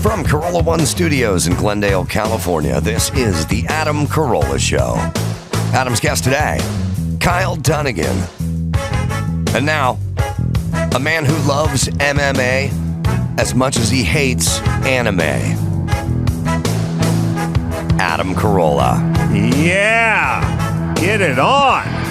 From Carolla One Studios in Glendale, California, this is The Adam Carolla Show. Adam's guest today, Kyle Dunnigan. And now, a man who loves MMA as much as he hates anime. Adam Carolla. Yeah! Get it on!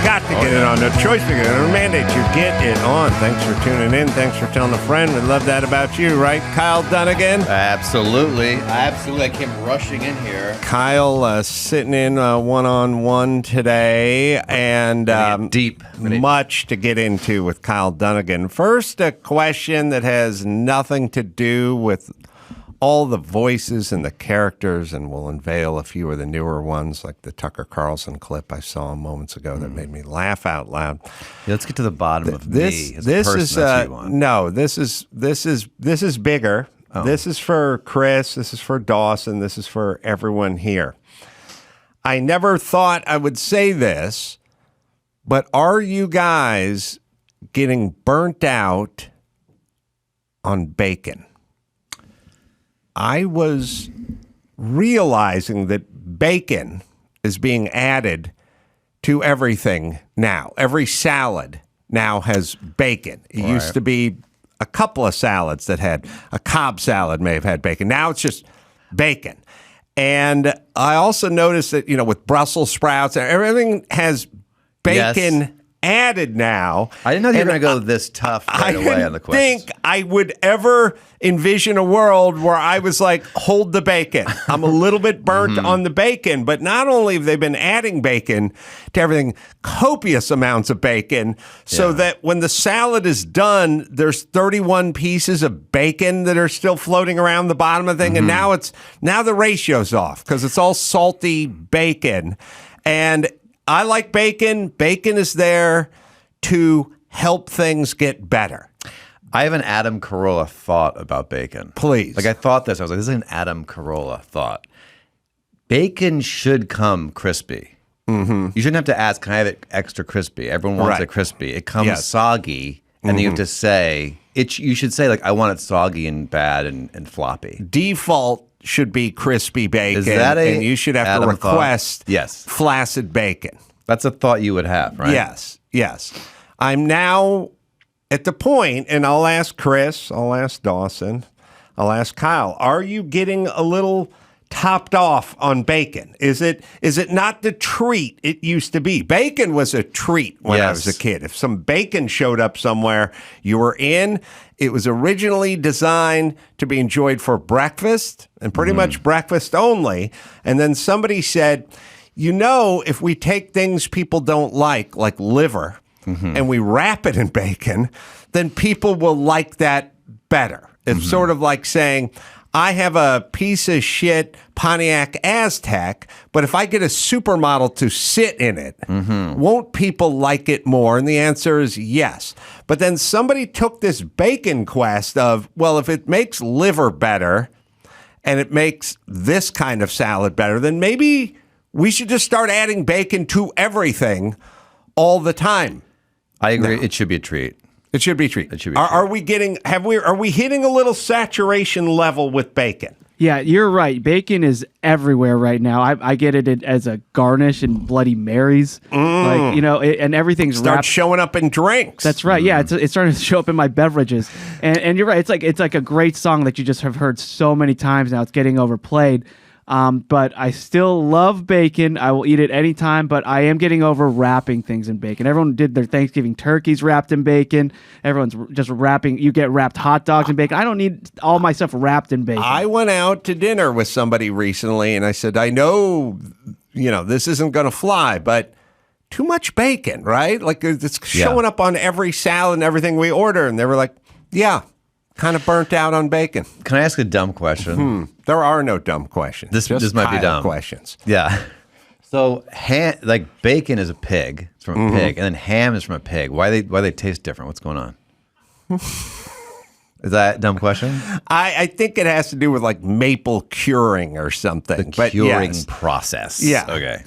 Got to get it on. No choice to get it on. Mandate you get it on. Thanks for tuning in. Thanks for telling a friend. We love that about you, right, Kyle Dunnigan? Absolutely. I came rushing in here. Kyle sitting in one-on-one today, and deep. Much to get into with Kyle Dunnigan. First, a question that has nothing to do with all the voices and the characters, and we'll unveil a few of the newer ones, like the Tucker Carlson clip I saw moments ago that made me laugh out loud. Yeah, let's get to the bottom of this. me as this a person. is That's what you want. no. This is bigger. Oh. This is for Chris. This is for Dawson. This is for everyone here. I never thought I would say this, but are you guys getting burnt out on bacon? I was realizing that bacon is being added to everything now. Every salad now has bacon. It used to be a couple of salads that had a Cobb salad may have had bacon. Now it's just bacon. And I also noticed that, with Brussels sprouts, everything has bacon added now. I didn't know you were going to go this tough right away on the questions. I didn't think I would ever envision a world where I was like, hold the bacon. I'm a little bit burnt on the bacon, but not only have they been adding bacon to everything, copious amounts of bacon, so that when the salad is done, there's 31 pieces of bacon that are still floating around the bottom of the thing, and now the ratio's off because it's all salty bacon. And I like bacon. Bacon is there to help things get better. I have an Adam Carolla thought about bacon. Please. I thought this. I was like, this is an Adam Carolla thought. Bacon should come crispy. Mm-hmm. You shouldn't have to ask, can I have it extra crispy? Everyone wants it crispy. It comes soggy, and then you have to say, you should say, like, I want it soggy and bad and floppy. Default should be crispy bacon, is that and you should have Adam to request thought? Yes. flaccid bacon. That's a thought you would have, right? Yes. I'm now at the point, and I'll ask Chris, I'll ask Dawson, I'll ask Kyle, are you getting a little topped off on bacon? Is it not the treat it used to be? Bacon was a treat when I was a kid. If some bacon showed up somewhere, you were in. It was originally designed to be enjoyed for breakfast and pretty much breakfast only. And then somebody said, if we take things people don't like liver, and we wrap it in bacon, then people will like that better. It's sort of like saying, I have a piece of shit Pontiac Aztec, but if I get a supermodel to sit in it, won't people like it more? And the answer is yes. But then somebody took this bacon quest of, well, if it makes liver better and it makes this kind of salad better, then maybe we should just start adding bacon to everything all the time. I agree. No. It should be a treat. It should be a treat. It should be a treat. Are we hitting a little saturation level with bacon? Yeah, you're right. Bacon is everywhere right now. I get it as a garnish in Bloody Marys, and everything's starts showing up in drinks. That's right. Yeah, it's starting to show up in my beverages, and you're right. It's like a great song that you just have heard so many times now. It's getting overplayed. But I still love bacon. I will eat it anytime, but I am getting over wrapping things in bacon. Everyone did their Thanksgiving turkeys wrapped in bacon. Everyone's just wrapping. You get wrapped hot dogs in bacon. I don't need all my stuff wrapped in bacon. I went out to dinner with somebody recently, and I said, I know, this isn't going to fly, but too much bacon, right? Like it's showing up on every salad and everything we order. And they were like, yeah. Kind of burnt out on bacon. Can I ask a dumb question? There are no dumb questions. This might be dumb. Questions. Yeah. So, bacon is a pig. It's from a pig, and then ham is from a pig. Why they taste different? What's going on? Is that a dumb question? I think it has to do with like maple curing or something. The curing process. Yeah. Okay.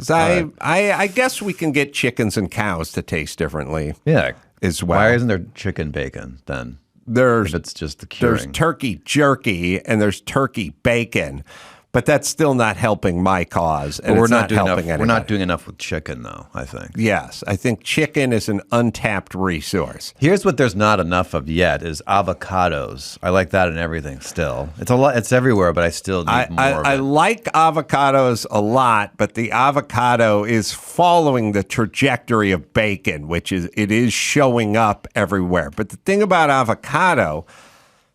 I guess we can get chickens and cows to taste differently. Yeah. As well. Why isn't there chicken bacon then? there's if it's just the curing. There's turkey jerky and there's turkey bacon, but that's still not helping my cause. And we're it's not doing helping enough. anybody. We're not doing enough with chicken, though. I think. Yes, I think chicken is an untapped resource. Here's what there's not enough of yet: is avocados. I like that in everything. Still, it's a lot. It's everywhere, but I still need more. I like avocados a lot, but the avocado is following the trajectory of bacon, which is it is showing up everywhere. But the thing about avocado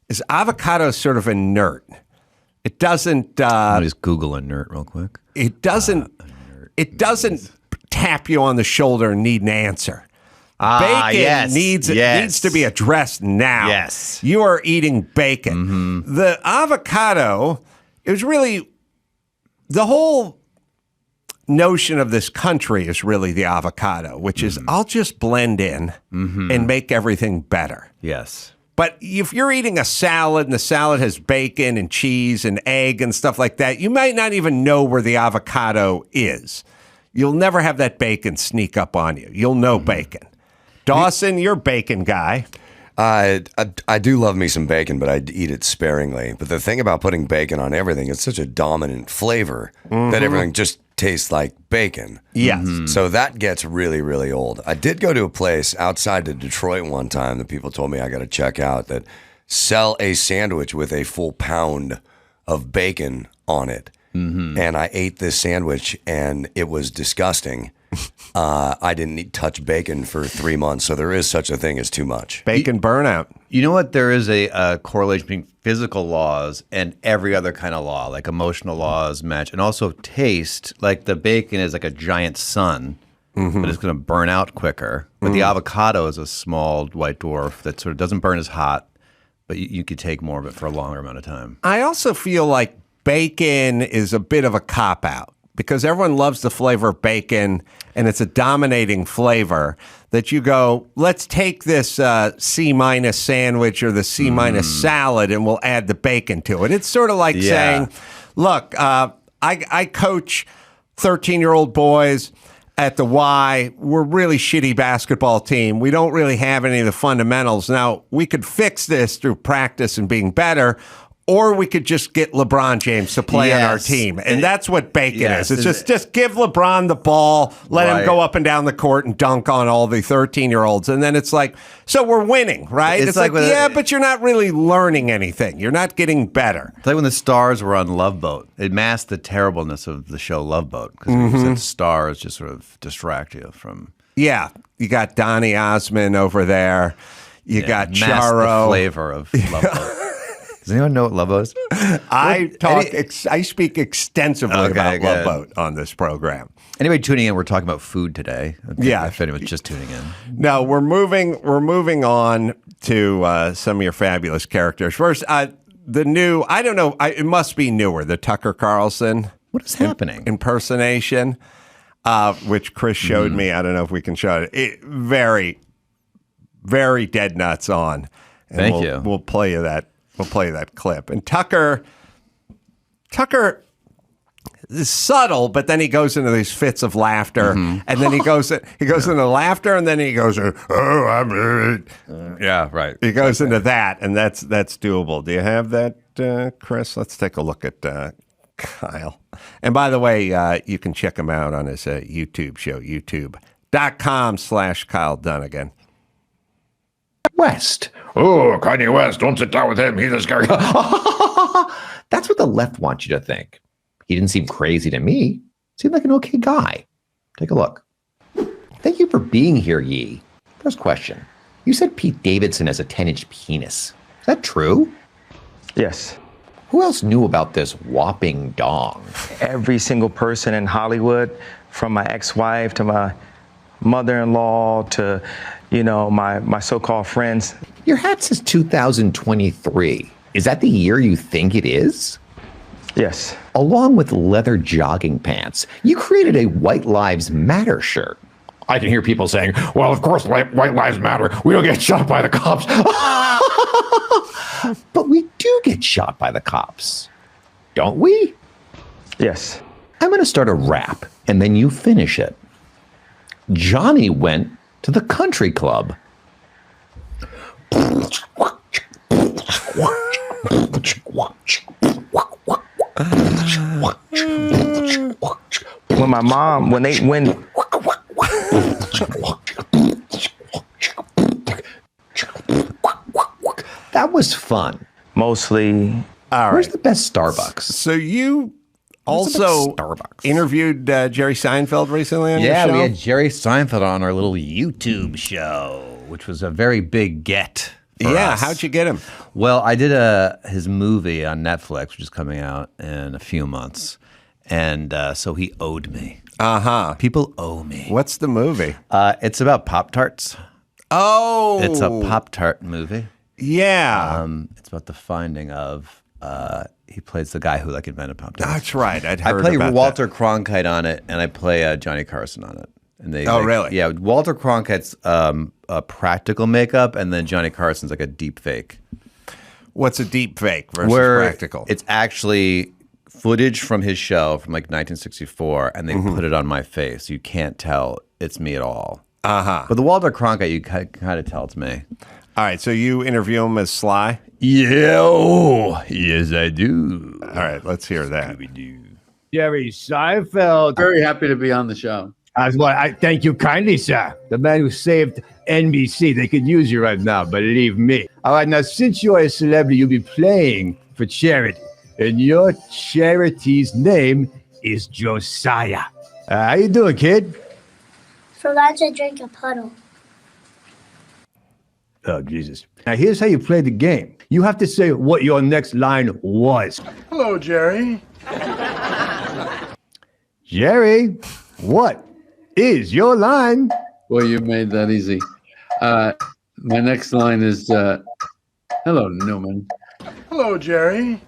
is avocado is sort of inert. It doesn't. I'll just Google inert real quick. It doesn't. It doesn't tap you on the shoulder and need an answer. Bacon needs to be addressed now. Yes, you are eating bacon. Mm-hmm. The avocado is really the whole notion of this country is really the avocado, which is I'll just blend in and make everything better. Yes. But if you're eating a salad and the salad has bacon and cheese and egg and stuff like that, you might not even know where the avocado is. You'll never have that bacon sneak up on you. You'll know bacon. Dawson, you're a bacon guy. I do love me some bacon, but I eat it sparingly. But the thing about putting bacon on everything, it's such a dominant flavor that everything just tastes like bacon. Yes. So that gets really, really old. I did go to a place outside of Detroit one time that people told me I got to check out that sell a sandwich with a full pound of bacon on it. And I ate this sandwich and it was disgusting. I didn't touch bacon for 3 months, so there is such a thing as too much. Bacon burnout. You know what? There is a correlation between physical laws and every other kind of law, like emotional laws match, and also taste. Like the bacon is like a giant sun, but it's going to burn out quicker. But the avocado is a small white dwarf that sort of doesn't burn as hot, but you could take more of it for a longer amount of time. I also feel like bacon is a bit of a cop-out because everyone loves the flavor of bacon and it's a dominating flavor that you go, let's take this C- sandwich or the C- salad and we'll add the bacon to it. It's sort of like saying, look, I coach 13-year-old boys at the Y. We're a really shitty basketball team. We don't really have any of the fundamentals. Now, we could fix this through practice and being better, or we could just get LeBron James to play on our team. And that's what bacon is. It's just give LeBron the ball, let him go up and down the court and dunk on all the 13-year-olds. And then it's like, so we're winning, right? It's like but you're not really learning anything. You're not getting better. It's like when the stars were on Love Boat. It masked the terribleness of the show Love Boat because you said stars just sort of distract you from... Yeah. You got Donny Osmond over there. You got Charo. The flavor of Love Boat. Does anyone know what Love Boat is? I speak extensively about Love Boat on this program. Anybody tuning in, we're talking about food today. Yeah. If anyone's just tuning in. No, we're moving on to some of your fabulous characters. First, the new, I don't know, it must be newer, the Tucker Carlson. What is happening? Impersonation, which Chris showed me. I don't know if we can show it. Very, very dead nuts on. And Thank you. We'll play you that. We'll play that clip. And Tucker is subtle, but then he goes into these fits of laughter, and then he goes into laughter, and then he goes, "Oh, I'm." Yeah, right. He goes into that, and that's doable. Do you have that, Chris? Let's take a look at Kyle. And by the way, you can check him out on his YouTube show, youtube.com/Kyle Dunnigan. West. Oh, Kanye West, don't sit down with him. He's a scary. That's what the left wants you to think. He didn't seem crazy to me. Seemed like an okay guy. Take a look. Thank you for being here, Yee. First question. You said Pete Davidson has a 10-inch penis. Is that true? Yes. Who else knew about this whopping dong? Every single person in Hollywood, from my ex-wife to my mother-in-law to, my so-called friends. Your hat says 2023. Is that the year you think it is? Yes. Along with leather jogging pants, you created a White Lives Matter shirt. I can hear people saying, well, of course, White Lives Matter. We don't get shot by the cops. But we do get shot by the cops, don't we? Yes. I'm going to start a rap, and then you finish it. Johnny went to the country club. When my mom, when That was fun. mostly, All right. Where's the best Starbucks? So you also Starbucks? interviewed Jerry Seinfeld recently on your Yeah, show? we had Jerry Seinfeld on our little YouTube show, which was a very big get. For us. How'd you get him? Well, I did his movie on Netflix, which is coming out in a few months, and so he owed me. Uh-huh. People owe me. What's the movie? It's about Pop-Tarts. Oh. It's a Pop-Tart movie. Yeah. It's about the finding of. He plays the guy who invented Pop-Tarts. That's right. I'd I heard play about Walter Cronkite on it, and I play Johnny Carson on it. And they, really? Yeah, Walter Cronkite's a practical makeup, and then Johnny Carson's like a deep fake. What's a deep fake versus Where practical? It's actually footage from his show from 1964, and they put it on my face. You can't tell it's me at all. Uh-huh. But the Walter Cronkite, you kind of tell it's me. All right, so you interview him as Sly? Yeah, yes I do. All right, let's hear that. Jerry Seinfeld. Very happy to be on the show. I thank you kindly, sir. The man who saved NBC. They could use you right now, believe me. All right, now, since you're a celebrity, you'll be playing for charity. And your charity's name is Josiah. How you doing, kid? Forgot to drink a puddle. Oh, Jesus. Now, here's how you play the game. You have to say what your next line was. Hello, Jerry. Jerry, what is your line? Well, you made that easy. My next line is, hello, Newman. Hello, Jerry.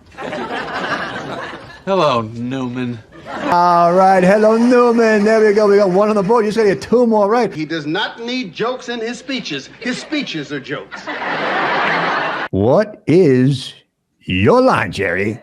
Hello, Newman. All right, hello, Newman. There we go. We got one on the board. You said you had two more, right? He does not need jokes in his speeches. His speeches are jokes. What is your line, Jerry?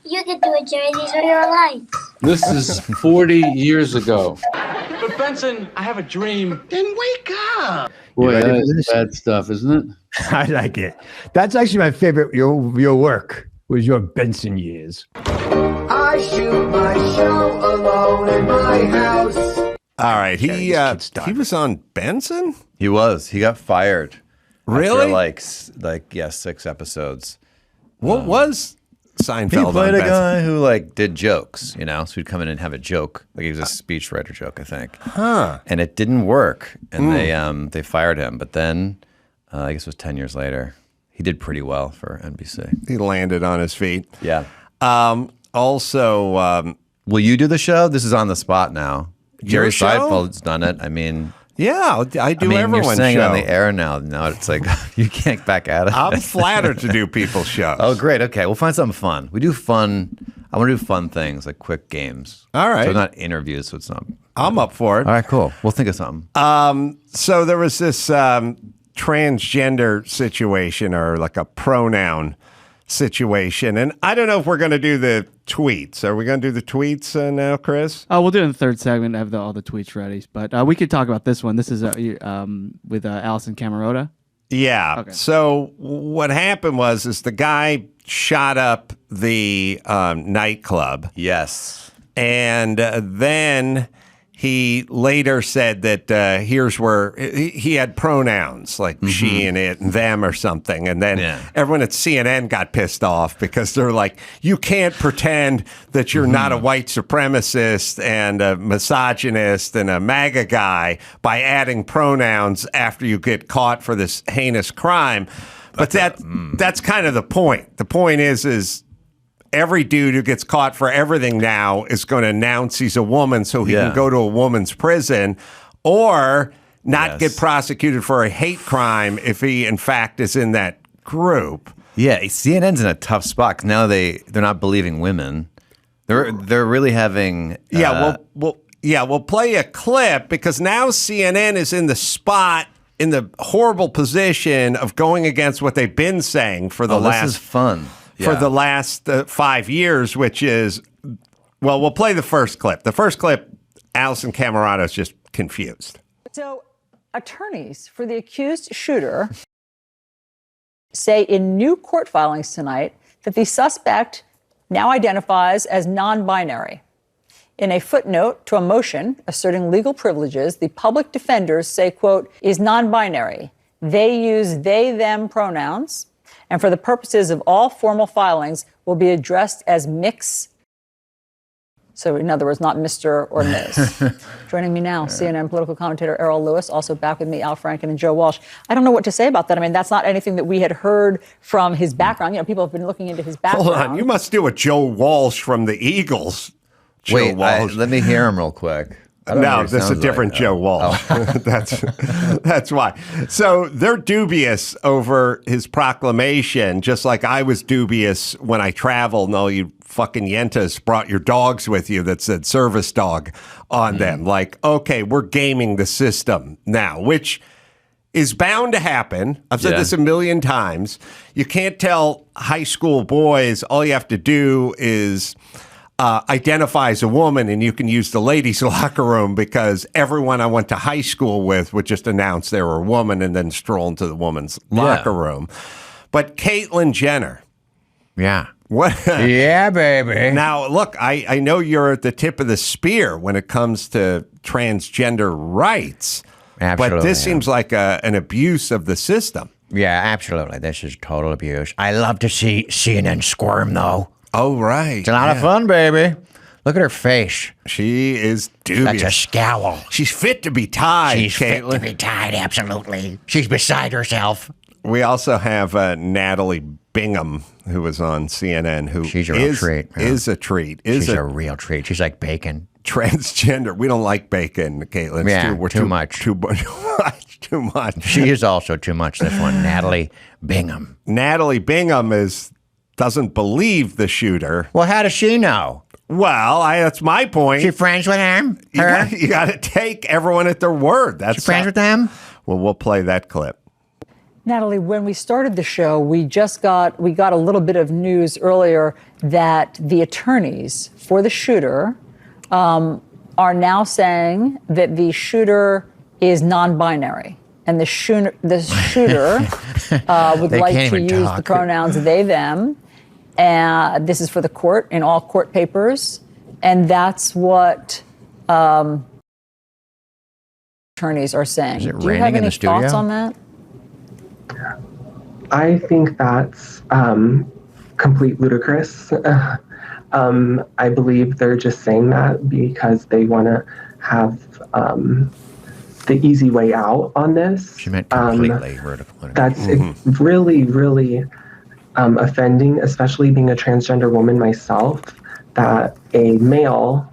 You can do it, Jerry. These are your lines. This is 40 years ago. But Benson, I have a dream. Then wake up. Boy, ready for that's this? bad stuff, isn't it? I like it. That's actually my favorite. Your work was your Benson years. I shoot my show alone in my house. All right, these kids he started. was on Benson? He was. He got fired. Really? After 6 episodes. What was Seinfeld He played on a Benson? guy who did jokes, so he'd come in and have a joke. He was a speechwriter joke, I think. Huh. And it didn't work, and they fired him. But then, I guess it was 10 years later, he did pretty well for NBC. He landed on his feet. Yeah. Also, Will you do the show? This is on the spot now. Jerry show? Seinfeld's done it. I mean, yeah, I do you're everyone's saying show. it on the air now. Now it's like you can't back out of it. I'm flattered to do people's shows. Oh, great. Okay, we'll find something fun. We do fun. I want to do fun things like quick games. All right. So not interviews. So it's not. I'm up for it. All right, cool. We'll think of something. So there was this transgender situation or like a pronoun situation. And I don't know if we're going to do the tweets. Are we going to do the tweets now, Chris? Oh, we'll do it in the third segment. I have all the tweets ready. But we could talk about this one. This is with Allison Camerota. Yeah. Okay. So what happened is the guy shot up the nightclub. Yes. And then he later said that here's where he had pronouns like she and it and them or something. And then everyone at CNN got pissed off because they're like, you can't pretend that you're not a white supremacist and a misogynist and a MAGA guy by adding pronouns after you get caught for this heinous crime. But that's kind of the point. The point is every dude who gets caught for everything now is going to announce he's a woman so he can go to a woman's prison or not get prosecuted for a hate crime if he, in fact, is in that group. Yeah, CNN's in a tough spot 'cause now they're not believing women. They're really having we'll play a clip because now CNN is in the spot in the horrible position of going against what they've been saying for the last this is fun. For the last 5 years, which is, well, we'll play the first clip. The first clip, Allison Camerota is just confused. So attorneys for the accused shooter say in new court filings tonight that the suspect now identifies as non-binary. In a footnote to a motion asserting legal privileges, the public defenders say, quote, is non-binary. They use they, them pronouns, and for the purposes of all formal filings will be addressed as mix. So in other words, not Mr. or Ms. Joining me now, CNN political commentator Errol Lewis, also back with me, Al Franken and Joe Walsh. I don't know what to say about that. I mean, that's not anything that we had heard from his background. You know, people have been looking into his background. Hold on, you must do a Joe Walsh from the Eagles. Wait, let me hear him real quick. No, this is a different Joe Walsh. Oh. That's why. So they're dubious over his proclamation, just like I was dubious when I traveled and all you fucking yentas brought your dogs with you that said service dog on them. Like, okay, we're gaming the system now, which is bound to happen. I've said this a million times. You can't tell high school boys all you have to do is identify as a woman and you can use the ladies' locker room because everyone I went to high school with would just announce they were a woman and then stroll into the woman's locker room. But Caitlyn Jenner. Yeah. What? Yeah, baby. Now, look, I know you're at the tip of the spear when it comes to transgender rights. Absolutely. But this seems like an abuse of the system. Yeah, absolutely. This is total abuse. I love to see CNN squirm, though. Oh, right. It's a lot of fun, baby. Look at her face. She is dubious. That's a scowl. She's fit to be tied, She's Caitlyn. fit to be tied, absolutely. She's beside herself. We also have Natalie Bingham, who was on CNN, who She's a real treat. Yeah. Is a treat. She's a real treat. She's like bacon. Transgender. We don't like bacon, Caitlyn. Yeah, too much. Too much. She is also too much, this one. Natalie Bingham. Natalie Bingham doesn't believe the shooter. Well, how does she know? Well, that's my point. She friends with him? You got to take everyone at their word. That's she friends with them? Well, we'll play that clip. Natalie, when we started the show, we got a little bit of news earlier that the attorneys for the shooter are now saying that the shooter is non-binary. And the shooter would like to use the pronouns they, them. And this is for the court in all court papers. And that's what attorneys are saying. Is it Do you have raining in any the studio? thoughts on that? I think that's complete ludicrous. I believe they're just saying that because they want to have the easy way out on this. She meant completely vertical. That's really, really offending, especially being a transgender woman myself, that a male,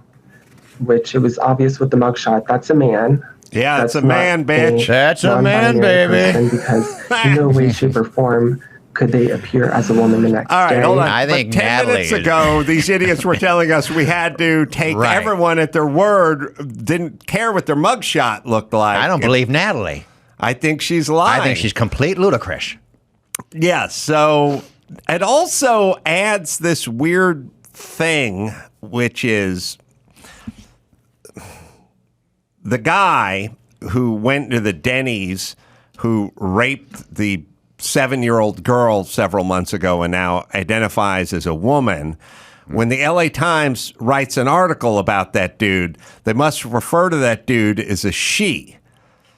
which it was obvious with the mugshot, that's a man. Yeah, that's a man, bitch. That's a man, baby. Because in no way, shape, or form could they appear as a woman the next day. All right, hold on. I think 10 Natalie minutes ago, these idiots were telling us we had to take everyone at their word, didn't care what their mugshot looked like. I don't believe Natalie. I think she's lying. I think she's complete ludicrous. Yeah, so it also adds this weird thing, which is the guy who went to the Denny's who raped the 7-year-old girl several months ago and now identifies as a woman. When the LA Times writes an article about that dude, they must refer to that dude as a she.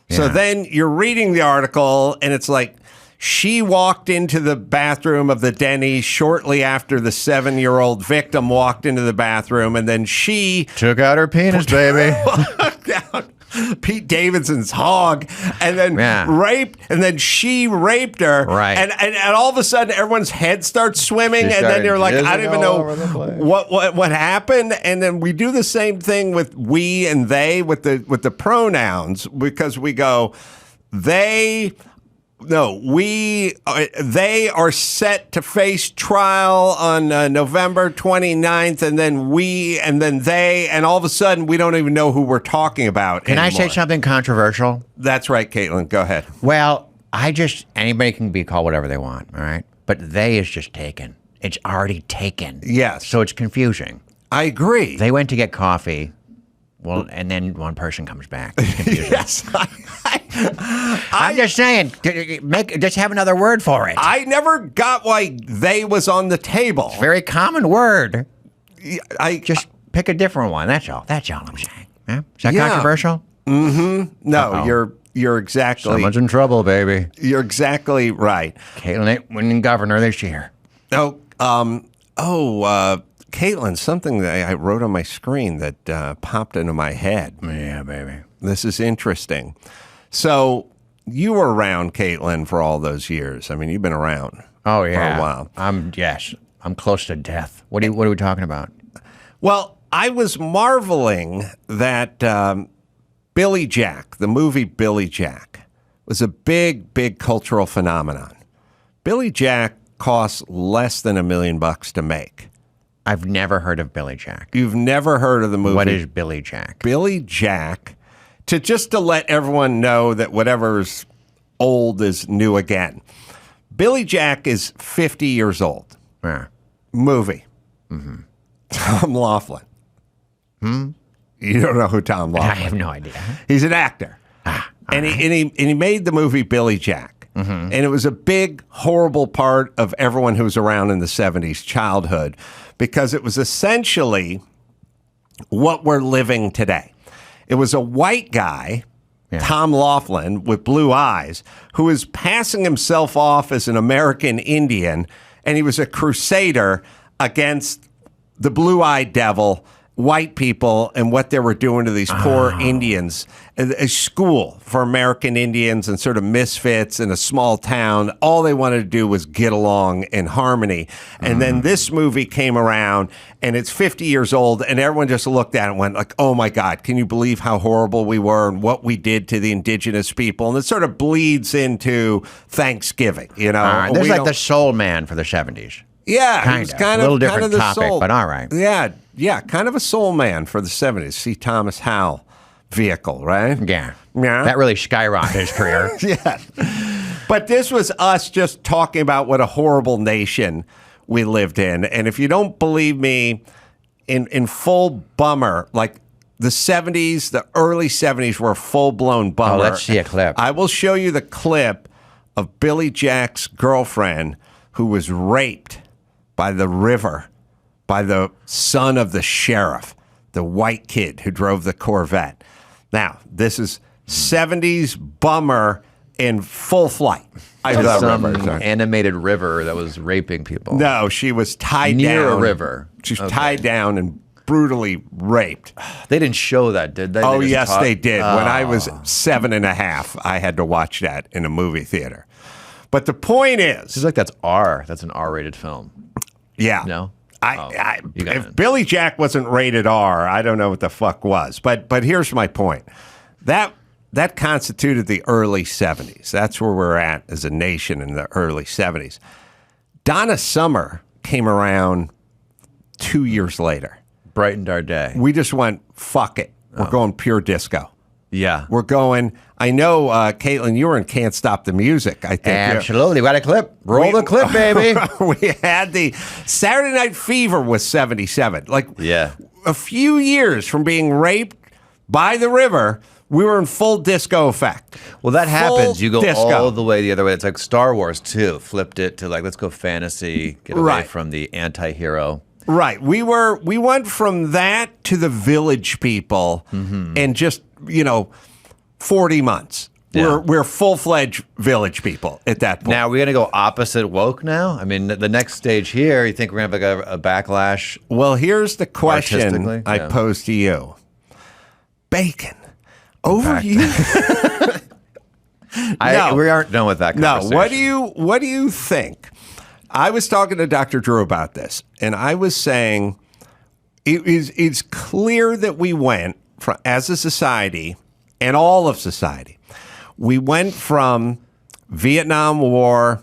Yeah. So then you're reading the article and it's like, she walked into the bathroom of the Denny's shortly after the 7-year-old victim walked into the bathroom, and then she took out her penis, baby. Down Pete Davidson's hog, and then raped, and then she raped her. Right. And all of a sudden, everyone's head starts swimming, and then you're like, I don't even know what happened. And then we do the same thing with we and they with the pronouns, because we go they. No, they are set to face trial on November 29th, and then they, and all of a sudden we don't even know who we're talking about Can anymore. I say something controversial? That's right, Caitlin. Go ahead. Well, anybody can be called whatever they want, all right? But they is just taken. It's already taken. Yes. So it's confusing. I agree. They went to get coffee. Well, and then one person comes back. It's confusing. Yes. I'm just saying, just have another word for it. I never got why they was on the table. It's a very common word. I just pick a different one. That's all. That's all I'm saying. Yeah? Is that controversial? Mm-hmm. No, you're exactly. Someone's in trouble, baby. You're exactly right. Caitlin ain't winning governor this year. Caitlin, something that I wrote on my screen that popped into my head. Yeah, baby. This is interesting. So you were around, Caitlin, for all those years. I mean, you've been around. Oh yeah, for a while. I'm close to death. What are we talking about? Well, I was marveling that Billy Jack, the movie Billy Jack, was a big cultural phenomenon. Billy Jack costs less than $1 million to make. I've never heard of Billy Jack. You've never heard of the movie? What is Billy Jack? Billy Jack, to let everyone know that whatever's old is new again. Billy Jack is 50 years old. Yeah. Movie. Mm-hmm. Tom Laughlin. You don't know who Tom Laughlin is? I have no idea. He's an actor. And he made the movie Billy Jack. Mm-hmm. And it was a big, horrible part of everyone who was around in the 70s childhood because it was essentially what we're living today. It was a white guy, Tom Laughlin, with blue eyes, who was passing himself off as an American Indian, and he was a crusader against the blue-eyed devil, white people, and what they were doing to these poor Indians. A school for American Indians and sort of misfits in a small town. All they wanted to do was get along in harmony. And then this movie came around, and it's 50 years old, and everyone just looked at it and went like, oh my God, can you believe how horrible we were and what we did to the indigenous people? And it sort of bleeds into Thanksgiving, you know? There's like the Soul Man for the 70s. Yeah, It's kind of a little different topic, but all right. Yeah, kind of a soul man for the 70s. See Thomas Howell vehicle, right? Yeah. That really skyrocketed his career. Yeah. But this was us just talking about what a horrible nation we lived in. And if you don't believe me, in full bummer, like the 70s, the early 70s were full-blown bummer. Oh, let's see a clip. I will show you the clip of Billy Jack's girlfriend who was raped by the river, by the son of the sheriff, the white kid who drove the Corvette. Now, this is 70s bummer in full flight. Some animated river that was raping people. No, she was tied near down. a river. She was tied down and brutally raped. They didn't show that, did they? Oh, yes, they did. When I was 7.5, I had to watch that in a movie theater. But the point is... It's like that's R. That's an R-rated film. Yeah. No? If Billy Jack wasn't rated R, I don't know what the fuck was. But here's my point. That constituted the early 70s. That's where we're at as a nation in the early 70s. Donna Summer came around 2 years later. Brightened our day. We just went, fuck it. We're going pure disco. Yeah. We're going, I know, Caitlin, you were in Can't Stop the Music, I think. Absolutely. We got a clip. Roll the clip, baby. We had the Saturday Night Fever was 77. Like, a few years from being raped by the river, we were in full disco effect. Well, that happens. You go disco. all the way the other way. It's like Star Wars, too. Flipped it to like, let's go fantasy, get away from the anti-hero. Right. We went from that to the Village People in just, 40 months. Yeah. We're full-fledged Village People at that point. Now, we're going to go opposite woke now? I mean, the next stage here, you think we're going to have a backlash? Well, here's the question I pose to you. Bacon. Over you. We aren't done with that conversation. No, what do you think? I was talking to Dr. Drew about this, and I was saying it's clear that we went from, as a society, and all of society, we went from Vietnam War,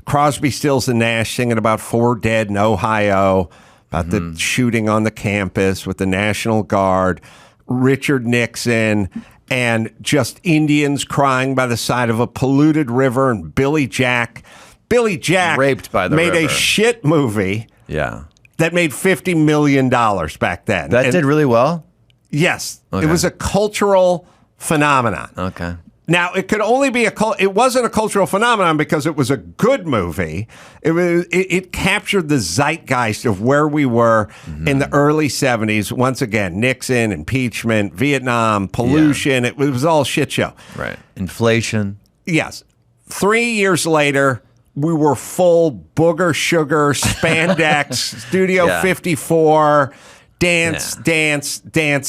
Crosby, Stills, and Nash singing about 4 dead in Ohio, about the shooting on the campus with the National Guard, Richard Nixon, and just Indians crying by the side of a polluted river, and Billy Jack. Billy Jack raped by the made river. A shit movie that made $50 million back then. That did really well? Yes. Okay. It was a cultural phenomenon. Okay. Now, it could only be it wasn't a cultural phenomenon because it was a good movie. It captured the zeitgeist of where we were in the early 70s. Once again, Nixon, impeachment, Vietnam, pollution. It was all shit show. Right. Inflation. Yes. 3 years later, we were full booger sugar, spandex, Studio 54, dance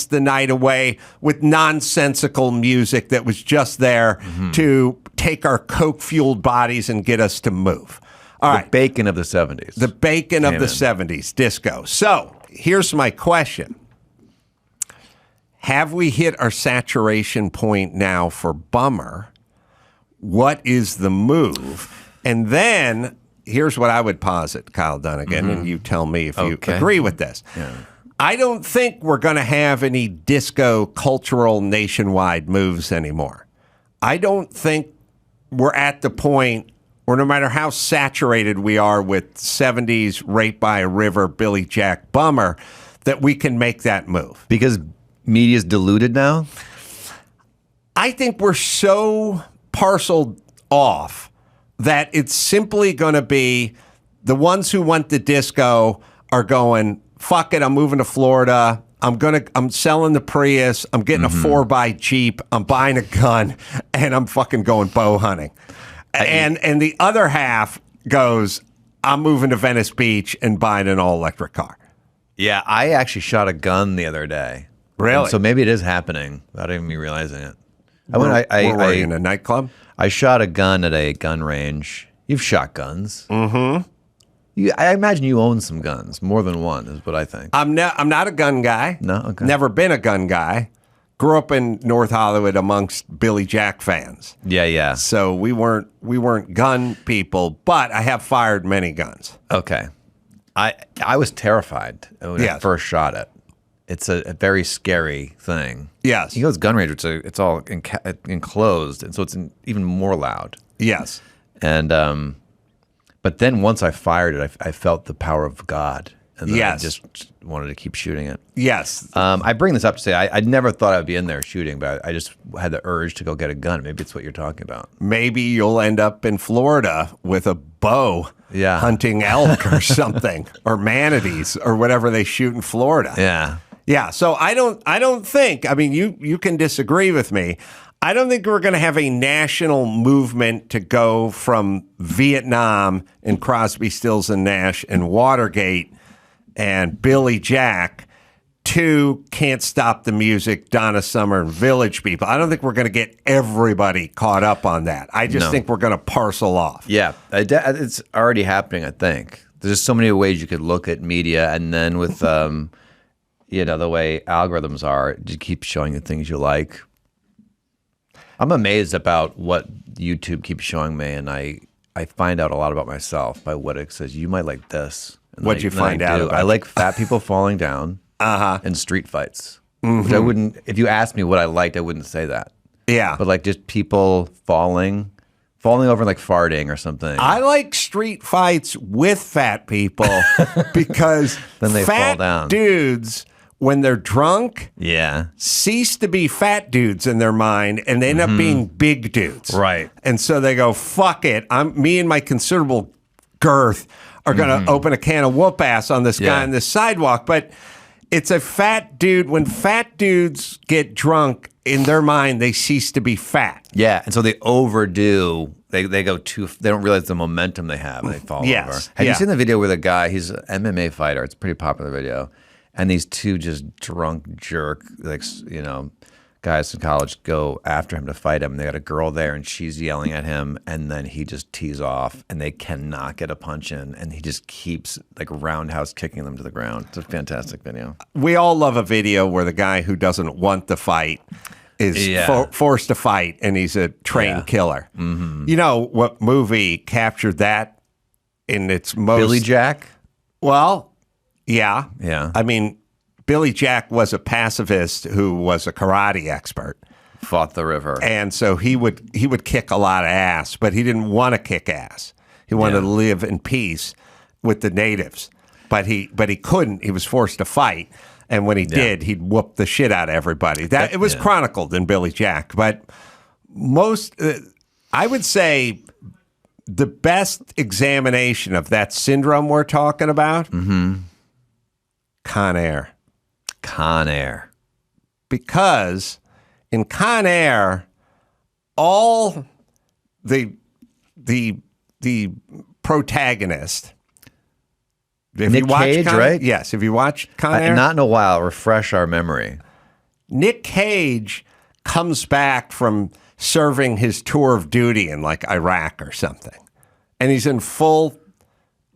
the night away with nonsensical music that was just there to take our coke-fueled bodies and get us to move. All right. The bacon of the 70s. The bacon of the 70s, disco. So here's my question. Have we hit our saturation point now for bummer? What is the move? And then here's what I would posit, Kyle Dunnigan, and you tell me if you agree with this. Yeah. I don't think we're going to have any disco cultural nationwide moves anymore. I don't think we're at the point where no matter how saturated we are with 70s Rape by a River, Billy Jack bummer, that we can make that move. Because media's diluted now? I think we're so parceled off that it's simply going to be the ones who want the disco are going, fuck it, I'm moving to Florida. I'm selling the Prius. I'm getting a 4x Jeep. I'm buying a gun, and I'm fucking going bow hunting. And the other half goes, I'm moving to Venice Beach and buying an all-electric car. Yeah, I actually shot a gun the other day. Really? And so maybe it is happening without even me realizing it. Were you in a nightclub? I shot a gun at a gun range. You've shot guns. Mm-hmm. I imagine you own some guns, more than one, is what I think. I'm not a gun guy. No, okay. Never been a gun guy. Grew up in North Hollywood amongst Billy Jack fans. Yeah. So we weren't gun people, but I have fired many guns. Okay. I was terrified when I first shot it. It's a very scary thing. Yes. You go to gun range, it's all enclosed, and so it's even more loud. Yes. And but then once I fired it, I felt the power of God, and then I just wanted to keep shooting it. Yes. I bring this up to say I never thought I'd be in there shooting, but I just had the urge to go get a gun. Maybe it's what you're talking about. Maybe you'll end up in Florida with a bow, hunting elk or something, or manatees or whatever they shoot in Florida. Yeah. Yeah. So I don't think. I mean, you can disagree with me. I don't think we're going to have a national movement to go from Vietnam and Crosby, Stills and Nash and Watergate and Billy Jack to Can't Stop the Music, Donna Summer, and Village People. I don't think we're going to get everybody caught up on that. I just think we're going to parcel off. Yeah, it's already happening, I think. There's so many ways you could look at media, and then with the way algorithms are, it just keeps showing you things you like. I'm amazed about what YouTube keeps showing me, and I find out a lot about myself by what it says. You might like this. What'd you find out about? I like fat people falling down and street fights. Which I wouldn't, if you asked me what I liked, I wouldn't say that. Yeah. But like just people falling over like farting or something. I like street fights with fat people because then they fall down. Dudes, when they're drunk, cease to be fat dudes in their mind and they end up being big dudes. Right. And so they go, fuck it. Me and my considerable girth are going to open a can of whoop ass on this guy on this sidewalk. But it's a fat dude. When fat dudes get drunk, in their mind, they cease to be fat. Yeah. And so they overdo. They go too. They don't realize the momentum they have, and they fall over. Have you seen the video where the guy? He's an MMA fighter. It's a pretty popular video. And these two just drunk jerk, guys in college go after him to fight him. And they got a girl there, and she's yelling at him, and then he just tees off, and they cannot get a punch in, and he just keeps like roundhouse kicking them to the ground. It's a fantastic video. We all love a video where the guy who doesn't want to fight is forced to fight, and he's a trained killer. Mm-hmm. You know what movie captured that in its most... Billy Jack? Well... Yeah. Yeah. I mean, Billy Jack was a pacifist who was a karate expert. Fought the river. And so he would kick a lot of ass, but he didn't want to kick ass. He wanted to live in peace with the natives. But he couldn't. He was forced to fight. And when he did, he'd whoop the shit out of everybody. It was chronicled in Billy Jack. But I would say the best examination of that syndrome we're talking about, Con Air. Con Air. Because in Con Air, all the protagonist. Nick Cage, right? Yes. Have you watched Con Air? Not in a while. Refresh our memory. Nick Cage comes back from serving his tour of duty in like Iraq or something. And he's in full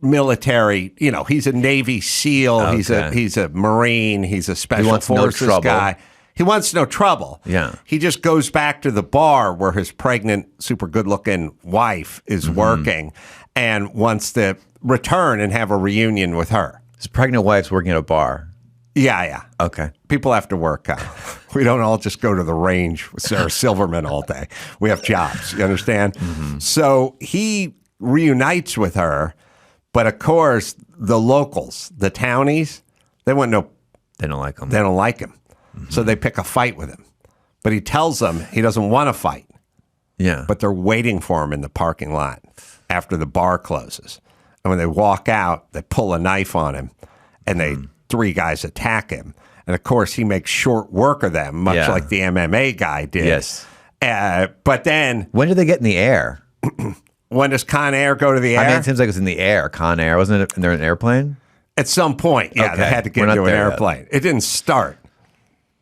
military, he's a Navy SEAL, Okay. he's a Marine, he's a special wants no forces trouble. guy. He wants no trouble. Yeah. He just goes back to the bar where his pregnant, super good-looking wife is working and wants to return and have a reunion with her. His pregnant wife's working at a bar. Yeah. Okay. People have to work. We don't all just go to the range with Sarah Silverman all day. We have jobs. You understand? So he reunites with her, but of course, the locals, the townies, they don't like him. They don't like him. So they pick a fight with him. But he tells them he doesn't want to fight. Yeah. But they're waiting for him in the parking lot after the bar closes. And when they walk out, they pull a knife on him, and three guys attack him. And of course, he makes short work of them, much like the MMA guy did. Yes. But then, when do they get in the air? When does Con Air go to the air? I mean, it seems like it's in the air. Con Air, wasn't it? They're in an airplane? At some point, yeah, they had to get into an airplane. It didn't start.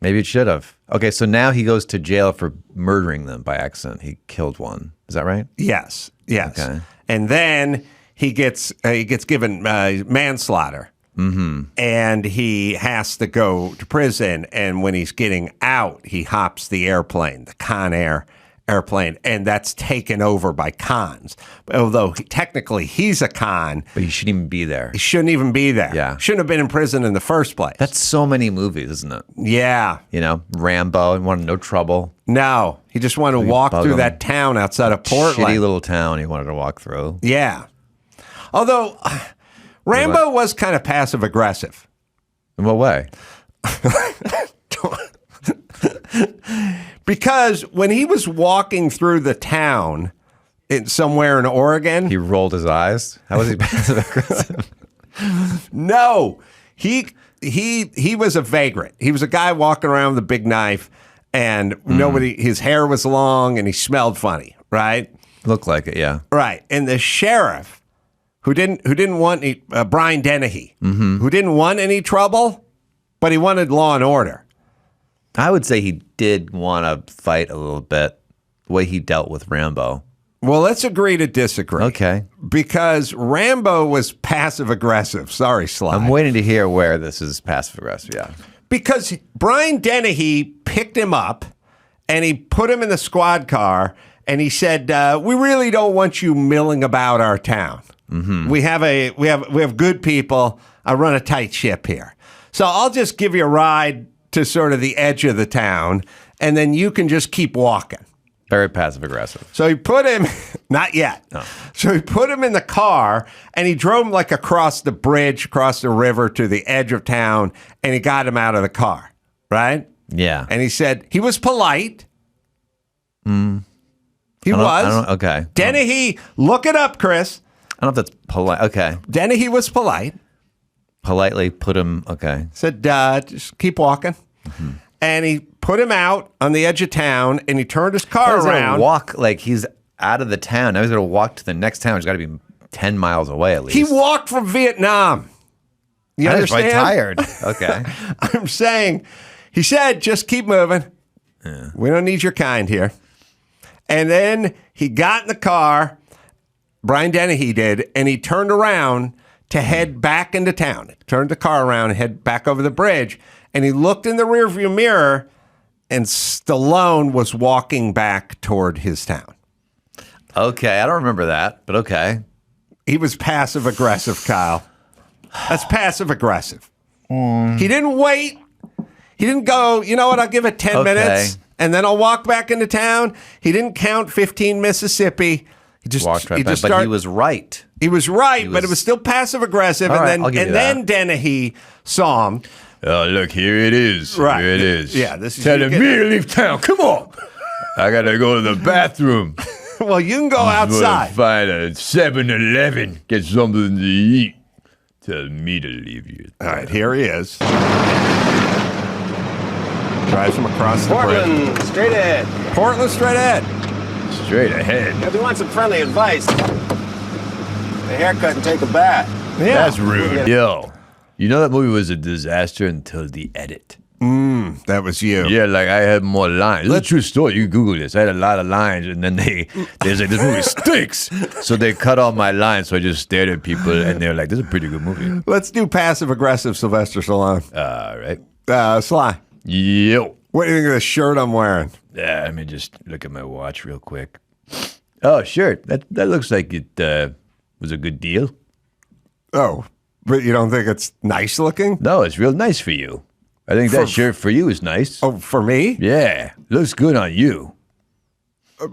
Maybe it should have. Okay, so now he goes to jail for murdering them by accident. He killed one. Is that right? Yes. Okay. And then he gets given manslaughter. And he has to go to prison. And when he's getting out, he hops the airplane, the Con Air airplane, and that's taken over by cons. Although technically he's a con. But he shouldn't even be there. He shouldn't even be there. Yeah. Shouldn't have been in prison in the first place. That's so many movies, isn't it? Yeah. Rambo, and wanted no trouble. No. He just wanted to walk through that town outside of Portland. Shitty little town he wanted to walk through. Yeah. Although Rambo was kind of passive aggressive. In what way? Because when he was walking through the town somewhere in Oregon, he rolled his eyes. How was he passive aggressive? No, he was a vagrant. He was a guy walking around with a big knife, and his hair was long, and he smelled funny. Right? Looked like it, yeah. Right, and the sheriff, who didn't want any, Brian Dennehy, who didn't want any trouble, but he wanted law and order. I would say he did want to fight a little bit, the way he dealt with Rambo. Well, let's agree to disagree. Okay. Because Rambo was passive-aggressive. Sorry, Sly. I'm waiting to hear where this is passive-aggressive, yeah. Because Brian Dennehy picked him up, and he put him in the squad car, and he said, we really don't want you milling about our town. We have good people. I run a tight ship here. So I'll just give you a ride to sort of the edge of the town, and then you can just keep walking. Very passive aggressive. So he put him, not yet. No. So he put him in the car, and he drove him like across the bridge, across the river to the edge of town, and he got him out of the car, right? Yeah. And he said he was polite. He was. Okay. Dennehy, look it up, Chris. I don't know if that's polite. Okay. Dennehy was polite. Politely put him, okay. Said, just keep walking. And he put him out on the edge of town, and he turned his car around. Walk like he's out of the town. Now he's going to walk to the next town. He's got to be 10 miles away at least. He walked from Vietnam. You understand? I'm tired. Okay. I'm saying, he said, just keep moving. Yeah. We don't need your kind here. And then he got in the car, Brian Dennehy did, and he turned around to head back into town. Turned the car around and head back over the bridge. And he looked in the rearview mirror, and Stallone was walking back toward his town. Okay, I don't remember that, but okay. He was passive-aggressive, Kyle. That's passive-aggressive. He didn't wait. He didn't go, you know what, I'll give it 10 minutes, and then I'll walk back into town. He didn't count 15 Mississippi. He just walked right back, but he was right. He was right, but it was still passive-aggressive. And then Dennehy saw him. Oh, look, here it is. Right. Here it is. Yeah, this is telling me to leave town. Come on. I got to go to the bathroom. Well, you can go outside. Find a 7-Eleven, get something to eat. Tell me to leave you. All right, here he is. Drives him across the bridge. Portland, straight ahead. Portland, straight ahead. Straight ahead. If you want some friendly advice, a haircut and take a bath. Yeah. That's rude. Yo, you know that movie was a disaster until the edit. That was you. Yeah, like I had more lines. It's a true story. You can Google this. I had a lot of lines, and then they like, this movie stinks. So they cut all my lines, so I just stared at people, and they're like, this is a pretty good movie. Let's do passive-aggressive Sylvester Stallone. All right. Sly. Yo. What do you think of the shirt I'm wearing? Yeah, let me just look at my watch real quick. Oh, shirt. That looks like it was a good deal. Oh, but you don't think it's nice looking? No, it's real nice for you. I think that shirt for you is nice. Oh, for me? Yeah, looks good on you.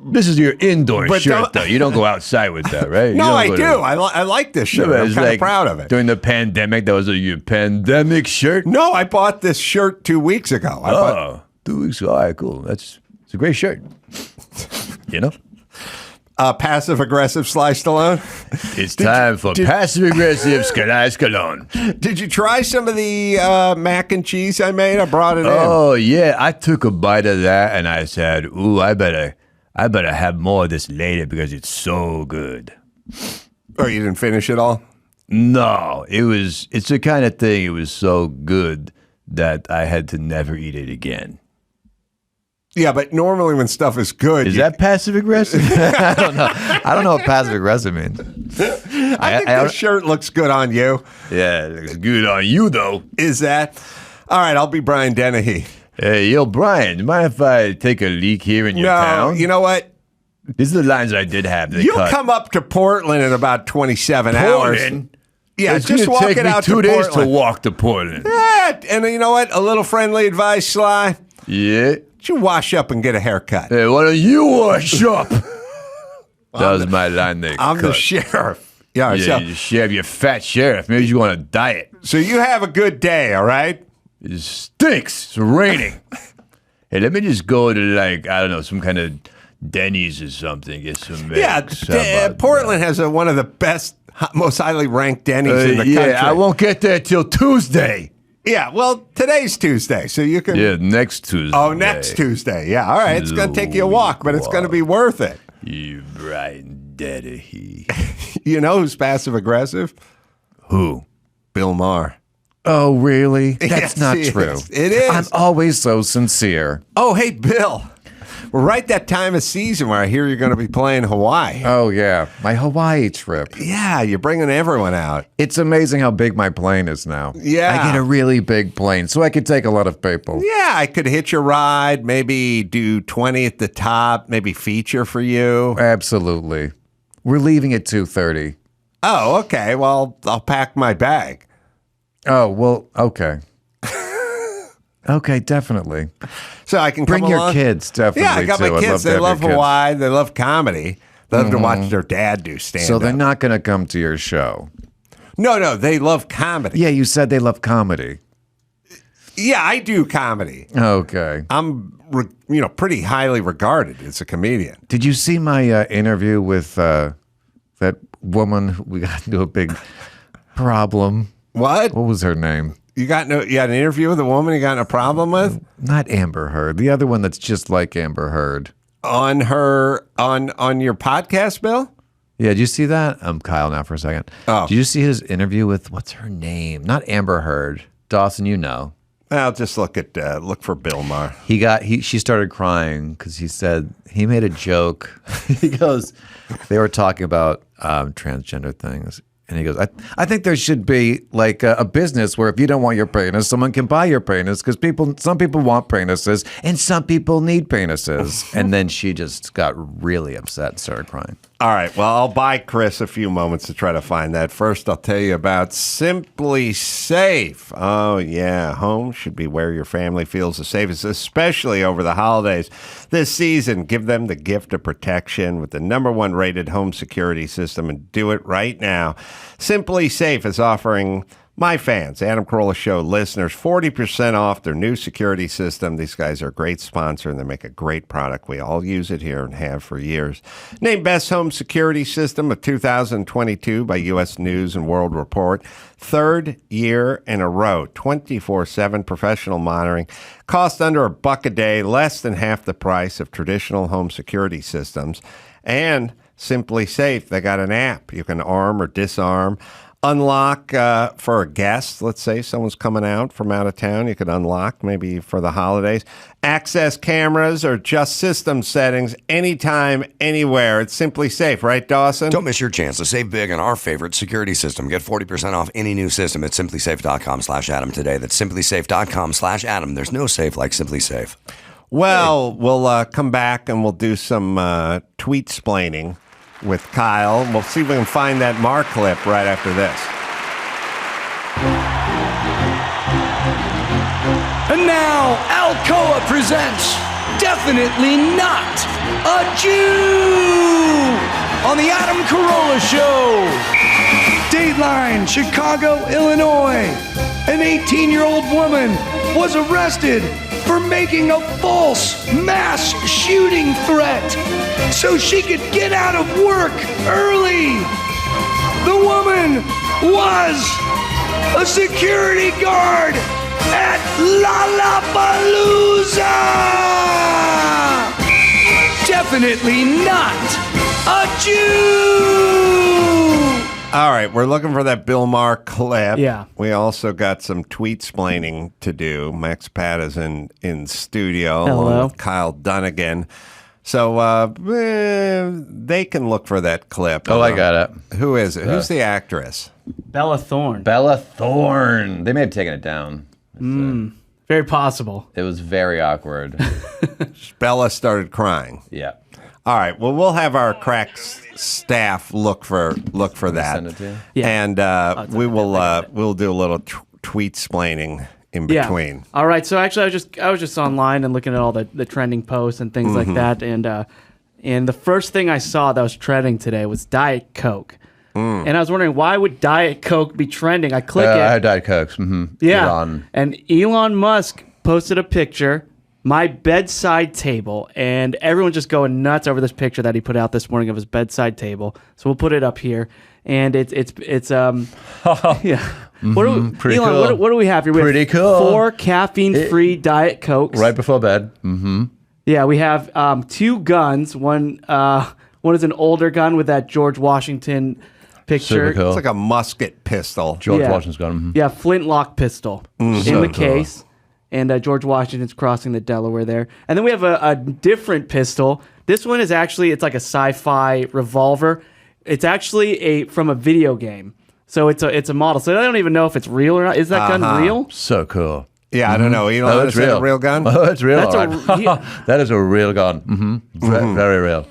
This is your indoor shirt, though. You don't go outside with that, right? No, I do. I like this shirt. I'm kind of proud of it. During the pandemic, that was your pandemic shirt? No, I bought this shirt 2 weeks ago. 2 weeks ago. All right, cool. It's a great shirt. You know? Passive-aggressive Sly Stallone? It's time for passive-aggressive Sly Stallone. Did you try some of the mac and cheese I made? I brought it in. Oh, yeah. I took a bite of that, and I said, ooh, I better have more of this later because it's so good. Oh, you didn't finish it all? No. It's the kind of thing, it was so good that I had to never eat it again. Yeah, but normally when stuff is good... Is that passive-aggressive? I don't know. I don't know what passive-aggressive means. I think this shirt looks good on you. Yeah, it looks good on you, though. Is that? All right, I'll be Brian Dennehy. Hey, yo, Brian, do you mind if I take a leak here in your town? You know what? These are the lines I did have. You'll come up to Portland in about 27 hours. Yeah, it's just walk it out to Portland. 2 days to walk to Portland. Yeah, and you know what? A little friendly advice, Sly. Yeah. You wash up and get a haircut. Hey, why don't you wash up? That was my line there. I'm the sheriff. Yeah, you sheriff, you fat sheriff. Maybe you want a diet. So you have a good day, all right? It stinks. It's raining. Hey, let me just go to, like, I don't know, some kind of Denny's or something. Get some eggs. Yeah, Portland has one of the best, most highly ranked Denny's in the country. Yeah, I won't get there till Tuesday. Yeah, well, today's Tuesday, so you can... Yeah, next Tuesday. Oh, next Tuesday. Yeah, all right. It's going to take you a walk, but it's going to be worth it. You Brian Dennehy. You know who's passive-aggressive? Who? Bill Maher. Oh, really? That's not true. It is. I'm always so sincere. Oh, hey, Bill. We're right that time of season where I hear you're going to be playing Hawaii. Oh, yeah. My Hawaii trip. Yeah, you're bringing everyone out. It's amazing how big my plane is now. Yeah. I get a really big plane, so I could take a lot of people. Yeah, I could hitch a ride, maybe do 20 at the top, maybe feature for you. Absolutely. We're leaving at 2:30. Oh, okay. Well, I'll pack my bag. Oh, well, okay. Okay, definitely. So I can bring come your along. kids, definitely. Yeah, I got my kids. They love Hawaii. They love comedy. They love to watch their dad do stand-up. So they're not going to come to your show? No, they love comedy. Yeah, you said they love comedy. Yeah, I do comedy. Okay. I'm, pretty highly regarded as a comedian. Did you see my interview with that woman? We got into a big problem. What? What was her name? You had an interview with a woman you got in a problem with? Not Amber Heard. The other one that's just like Amber Heard. On your podcast, Bill? Yeah, did you see that? I'm Kyle now for a second. Oh. Did you see his interview with, what's her name? Not Amber Heard. Dawson, you know. I'll just look for Bill Maher. She started crying because he said, he made a joke. He goes, they were talking about transgender things. And he goes, I think there should be like a business where if you don't want your penis, someone can buy your penis because some people want penises and some people need penises. And then she just got really upset and started crying. All right. Well, I'll buy Chris a few moments to try to find that. First, I'll tell you about Simply Safe. Oh, yeah. Home should be where your family feels the safest, especially over the holidays. This season, give them the gift of protection with the #1 rated home security system and do it right now. Simply Safe is offering My fans, Adam Carolla Show listeners, 40% off their new security system. These guys are a great sponsor, and they make a great product. We all use it here and have for years. Named Best Home Security System of 2022 by U.S. News and World Report. Third year in a row, 24/7 professional monitoring. Cost under $1 a day, less than half the price of traditional home security systems. And Simply Safe, they got an app. You can arm or disarm. Unlock for a guest. Let's say someone's coming out from out of town. You could unlock maybe for the holidays. Access cameras or just system settings anytime, anywhere. It's Simply Safe, right, Dawson? Don't miss your chance to save big on our favorite security system. Get 40% off any new system at simplysafe.com/Adam today. That's simplysafe.com/Adam. There's no safe like Simply Safe. Well, we'll come back and we'll do some tweet-splaining with Kyle. We'll see if we can find that Mark clip right after this. And now, Alcoa presents Definitely Not a Jew on the Adam Carolla Show. Dateline, Chicago, Illinois. An 18-year-old woman was arrested for making a false mass shooting threat so she could get out of work early. The woman was a security guard at Lollapalooza. Definitely not a Jew. All right, we're looking for that Bill Maher clip. Yeah. We also got some tweet-splaining to do. Max Pat is in studio along with Kyle Dunnigan. So they can look for that clip. Oh, I got it. Who is it? Who's the actress? Bella Thorne. Bella Thorne. They may have taken it down. Very possible. It was very awkward. Bella started crying. Yeah. All right. Well, we'll have our crack staff look for that, Send it to you? Yeah. and we'll do a little tweet-splaining in between. All right. So actually, I was just online and looking at all the trending posts and things like that, and the first thing I saw that was trending today was Diet Coke. And I was wondering, why would Diet Coke be trending? I click it. I had Diet Cokes. Yeah. Elon. And Elon Musk posted a picture, my bedside table, and everyone's just going nuts over this picture that he put out this morning of his bedside table. So we'll put it up here. And it's yeah. Pretty Elon, cool. what do we have here? We Pretty have cool. 4 caffeine-free Diet Cokes. Right before bed. Yeah, we have 2 guns. One is an older gun with that George Washington picture. Super cool. It's like a musket pistol. George Washington's gun. Yeah, flintlock pistol in So the cool. case. And George Washington's crossing the Delaware there. And then we have a different pistol. This one is actually, it's like a sci-fi revolver. It's actually from a video game. So it's a model. So I don't even know if it's real or not. Is that gun real? So cool. Yeah, I don't know. Elon, is that a real gun? Oh, it's real. That's all right. That is a real gun. Very real.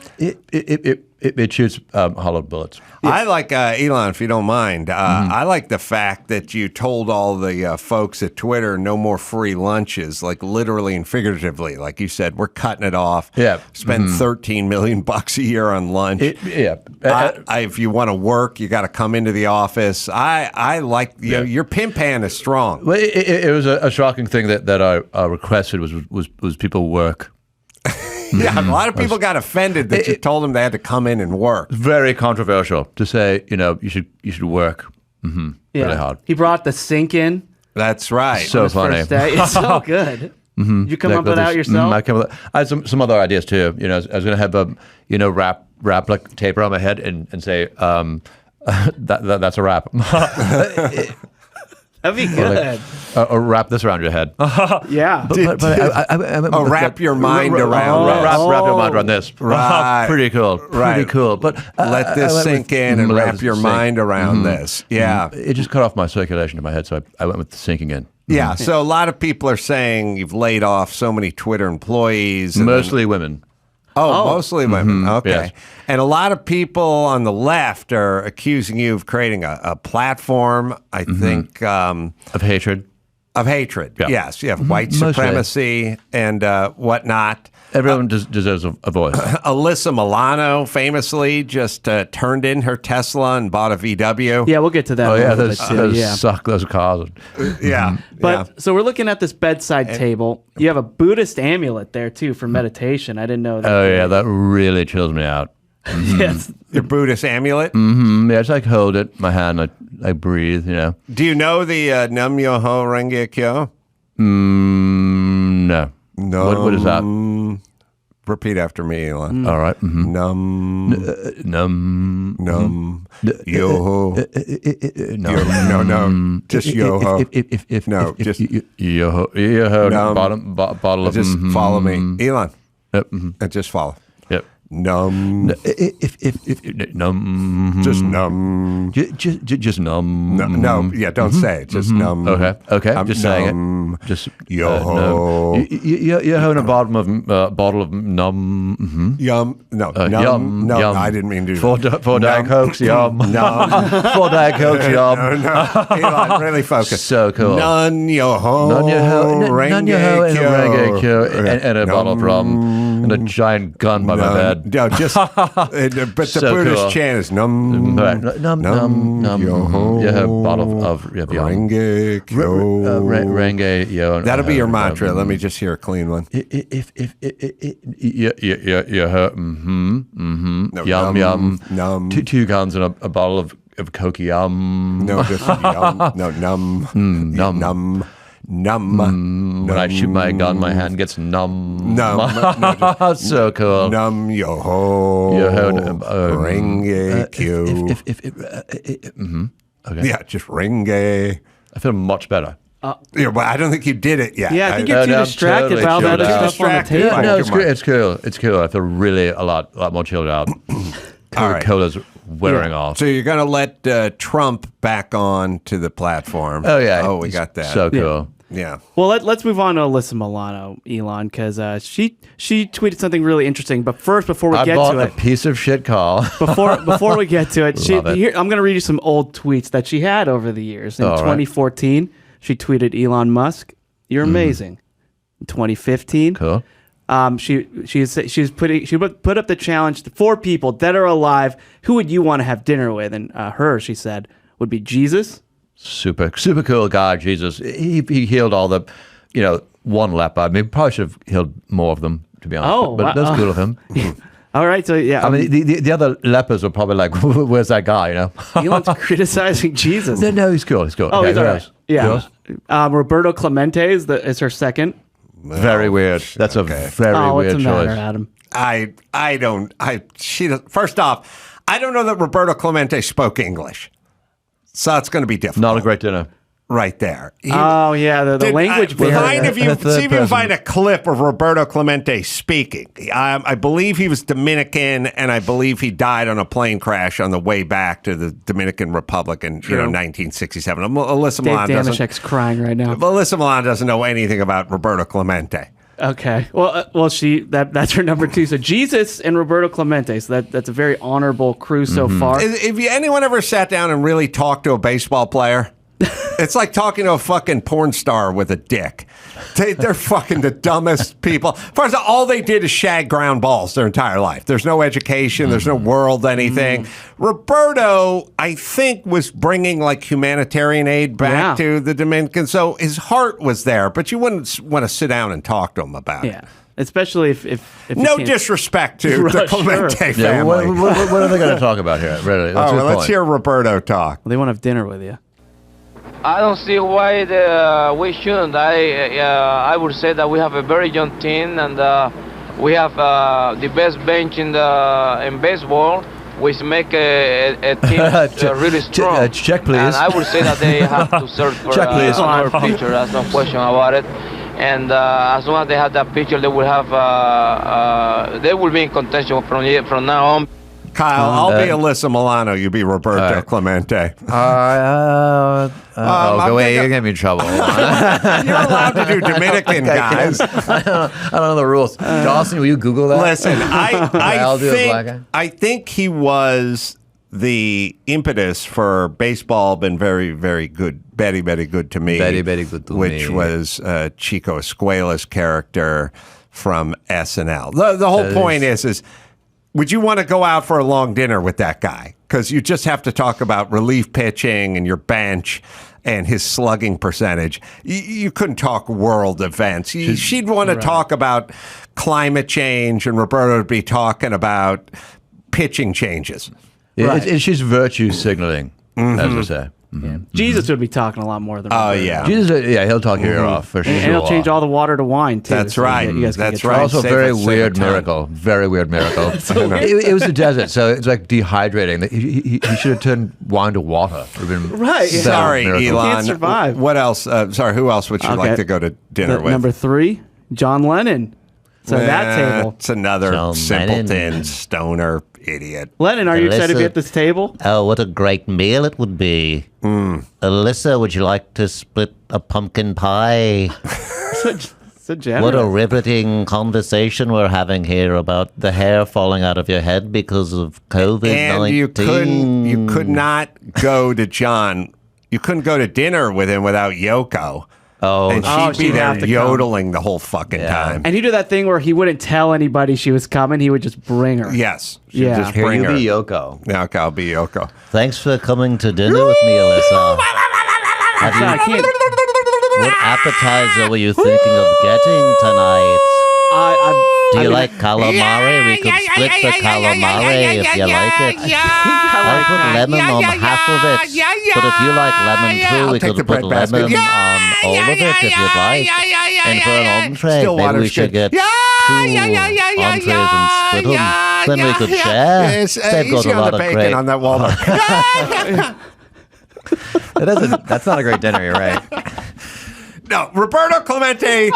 It shoots hollow bullets. I like Elon, if you don't mind. I like the fact that you told all the folks at Twitter no more free lunches, like literally and figuratively. Like you said, we're cutting it off. Yeah. Spend $13 million a year on lunch. If you want to work, you got to come into the office. I like your pimp hand is strong. Well, it was a shocking thing that I requested was people work. Yeah, a lot of people got offended that you told them they had to come in and work. Very controversial to say, you should work really hard. He brought the sink in. That's right. So funny. First day. It's so good. You come up with that yourself? I had some other ideas too. I was going to have wrap like tape around my head and say that's a wrap. That'd be good. Or wrap this around your head. Yeah. Wrap your mind around this. Wrap your mind around this. Right. Pretty cool. Pretty cool. But let this sink in and wrap your mind around this. Yeah. It just cut off my circulation to my head, so I went with the sinking in. Yeah. So a lot of people are saying you've laid off so many Twitter employees. Mostly women. Mostly women. Okay. Yes. And a lot of people on the left are accusing you of creating a platform, I think. Of hatred. Of hatred, Yeah. yes. You have white Mostly. supremacy and whatnot. Everyone deserves a voice. Alyssa Milano famously just turned in her Tesla and bought a VW. Yeah, we'll get to that. Oh in a yeah, little those bit too. those suck. Those cars. Yeah. But so we're looking at this bedside table. You have a Buddhist amulet there too for meditation. I didn't know that. Oh yeah, that really chills me out. Yes. Your Buddhist amulet? Mm-hmm. Yeah, it's like hold it, my hand, I breathe, Do you know the Nam Myoho Renge Kyo? No. What is that? Repeat after me, Elon. All right. Mm-hmm. Num yo no just yo just yo bottle of just follow me, Elon. Yep. And just follow. Yep. Num. Num. Just num. Just num. No, yeah, don't say it. Just num. Okay. I'm just saying it. Just yo. You're having a bottle of num. Mm-hmm. Yum. No. Yum. No, Yum. I didn't mean to do that. Four Diet Cokes. Yum. Num. 4 Diet Cokes. Yum. No. Elon, really focus. So cool. None yo ho. None yo ho. Renge Kyo. And a bottle of rum and a giant gun by my bed. No, just but the So Buddhist cool. chant is num Num yo ho. Yeah, a bottle of Renge Kyo. Renge yo. That'll be your mantra. Let me just hear a clean one. If No, yum. Num. 2 guns and a bottle of Coke. Yum. No, just yum. No, num. Num. Num. When I shoot my gun, my hand gets numb. No, so cool. Num yo ho. Renge Kyo. Okay. Yeah, just Renge. I feel much better. Yeah, but I don't think you did it yet. Yeah, I think you're too distracted by all that other stuff on the table. Yeah, no, it's cool. It's cool. I feel really a lot more chilled out. All right. Cola's wearing off. So you're going to let Trump back on to the platform. Oh, yeah. Oh, we got that. So cool. Yeah. Well, let's move on to Alyssa Milano, Elon, because she tweeted something really interesting. But first, before we get to it, I bought a piece of shit car. before we get to it, Love it. Here, I'm going to read you some old tweets that she had over the years. In 2014, she tweeted Elon Musk, "You're amazing." In 2015, cool. She put up the challenge to 4 people dead or alive. Who would you want to have dinner with? And she said would be Jesus. Super cool guy, Jesus. He healed all the, one leper. I mean, probably should have healed more of them, to be honest. But that's cool of him. All right, so yeah. I mean, the other lepers were probably like, "Where's that guy?" Elon's criticizing Jesus. No, he's cool. He's cool. Oh, okay, he's all right. Yeah. Yours? Roberto Clemente is her second. Very weird. That's a very weird what's the choice. matter, Adam? First off, I don't know that Roberto Clemente spoke English. So it's going to be difficult. Not a great dinner. Right there. The language barrier. See if you can find a clip of Roberto Clemente speaking. I believe he was Dominican, and I believe he died on a plane crash on the way back to the Dominican Republic in 1967. Alyssa Milano Damashek's crying right now. Alyssa Milano doesn't know anything about Roberto Clemente. Okay. Well, that's her number 2. So Jesus and Roberto Clemente. So that's a very honorable crew so far. If anyone ever sat down and really talked to a baseball player, it's like talking to a fucking porn star with a dick. They're fucking the dumbest people. First of all they did is shag ground balls their entire life. There's no education. There's no world anything. Roberto, I think, was bringing like humanitarian aid back to the Dominican. So his heart was there, but you wouldn't want to sit down and talk to him about it. Yeah. Especially if no disrespect to the Clemente family. Yeah, what are they going to talk about here? Really? Let's hear Roberto talk. Well, they want to have dinner with you. I don't see why we shouldn't. I would say that we have a very young team, and we have the best bench in baseball, which make a team really strong. Check, please. And I would say that they have to search for another pitcher. There's no question about it. And as long as they have that pitcher, they will have. They will be in contention from now on. Kyle, I'll be Alyssa Milano. You be Roberto Clemente. Go away. You're going to be in trouble. You're allowed to do Dominican guys. I don't know the rules. Dawson, will you Google that? Listen, I think he was the impetus for baseball been very, very good, very, very good to me. Very, very good to which me. was Chico Escuela's character from SNL. The whole point is would you want to go out for a long dinner with that guy? Because you just have to talk about relief pitching and your bench and his slugging percentage. You couldn't talk world events. She'd want to talk about climate change, and Roberto would be talking about pitching changes. Yeah, she's virtue signaling, as I say. Jesus would be talking a lot more than Roberto. yeah. Jesus, he'll talk your ear off for sure. And he'll change all the water to wine, too. That's right. You guys can That's get right. drunk. Also, Save very a weird ton. miracle. Very weird miracle. It was a desert, so it's like dehydrating. He should have turned wine to water. It would've been Right, yeah. Sorry, miracle. Elon. Can't survive. What else? Sorry, who else would you like to go to dinner with? Number 3, John Lennon. So that table. It's another John simpleton, Lennon. stoner, idiot. Lennon, are you excited to be at this table? Oh, what a great meal it would be. Alyssa, would you like to split a pumpkin pie? So generous. What a riveting conversation we're having here about the hair falling out of your head because of COVID-19. And you could not go to John. You couldn't go to dinner with him without Yoko. Oh, and she'd be she'd there have to yodeling the whole fucking time. And he did that thing where he wouldn't tell anybody she was coming. He would just bring her. Yes. Yeah. Just bring Here her. you be Yoko. Yeah, okay, I'll be Yoko. Thanks for coming to dinner with me, Alyssa. I can't. What appetizer were you thinking of getting tonight? Do you like calamari? We could split the calamari if you like it. I put lemon on half of it. But if you like lemon too, we could put lemon on all of it if you'd like. And for an entree, maybe we should get 2 entrees and split them. Then we could share. They've got easy a on lot the of bacon great... on that Walmart. That's not a great dinner, you're right. No, Roberto Clemente,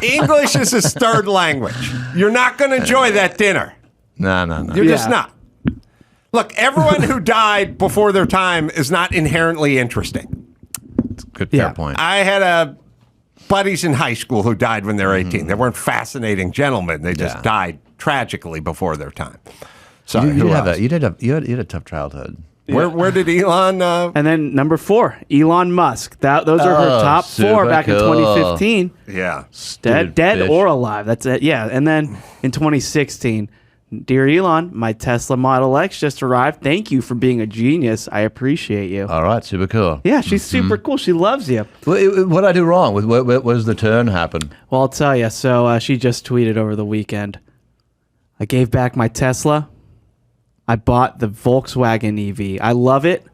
English is his third language. You're not going to enjoy that dinner. No. You're just not. Look, everyone who died before their time is not inherently interesting. Good fair point. I had buddies in high school who died when they were 18. They weren't fascinating gentlemen. They just died tragically before their time. So you had a tough childhood. Where did Elon? And then number 4, Elon Musk. Those are her top 4 back in 2015. Yeah, dead or alive. That's it. Yeah, and then in 2016, dear Elon, my Tesla Model X just arrived. Thank you for being a genius. I appreciate you. All right, super cool. Yeah, she's super cool. She loves you. What did I do wrong? What does the turn happen? Well, I'll tell you. So she just tweeted over the weekend. I gave back my Tesla. I bought the Volkswagen EV. I love it.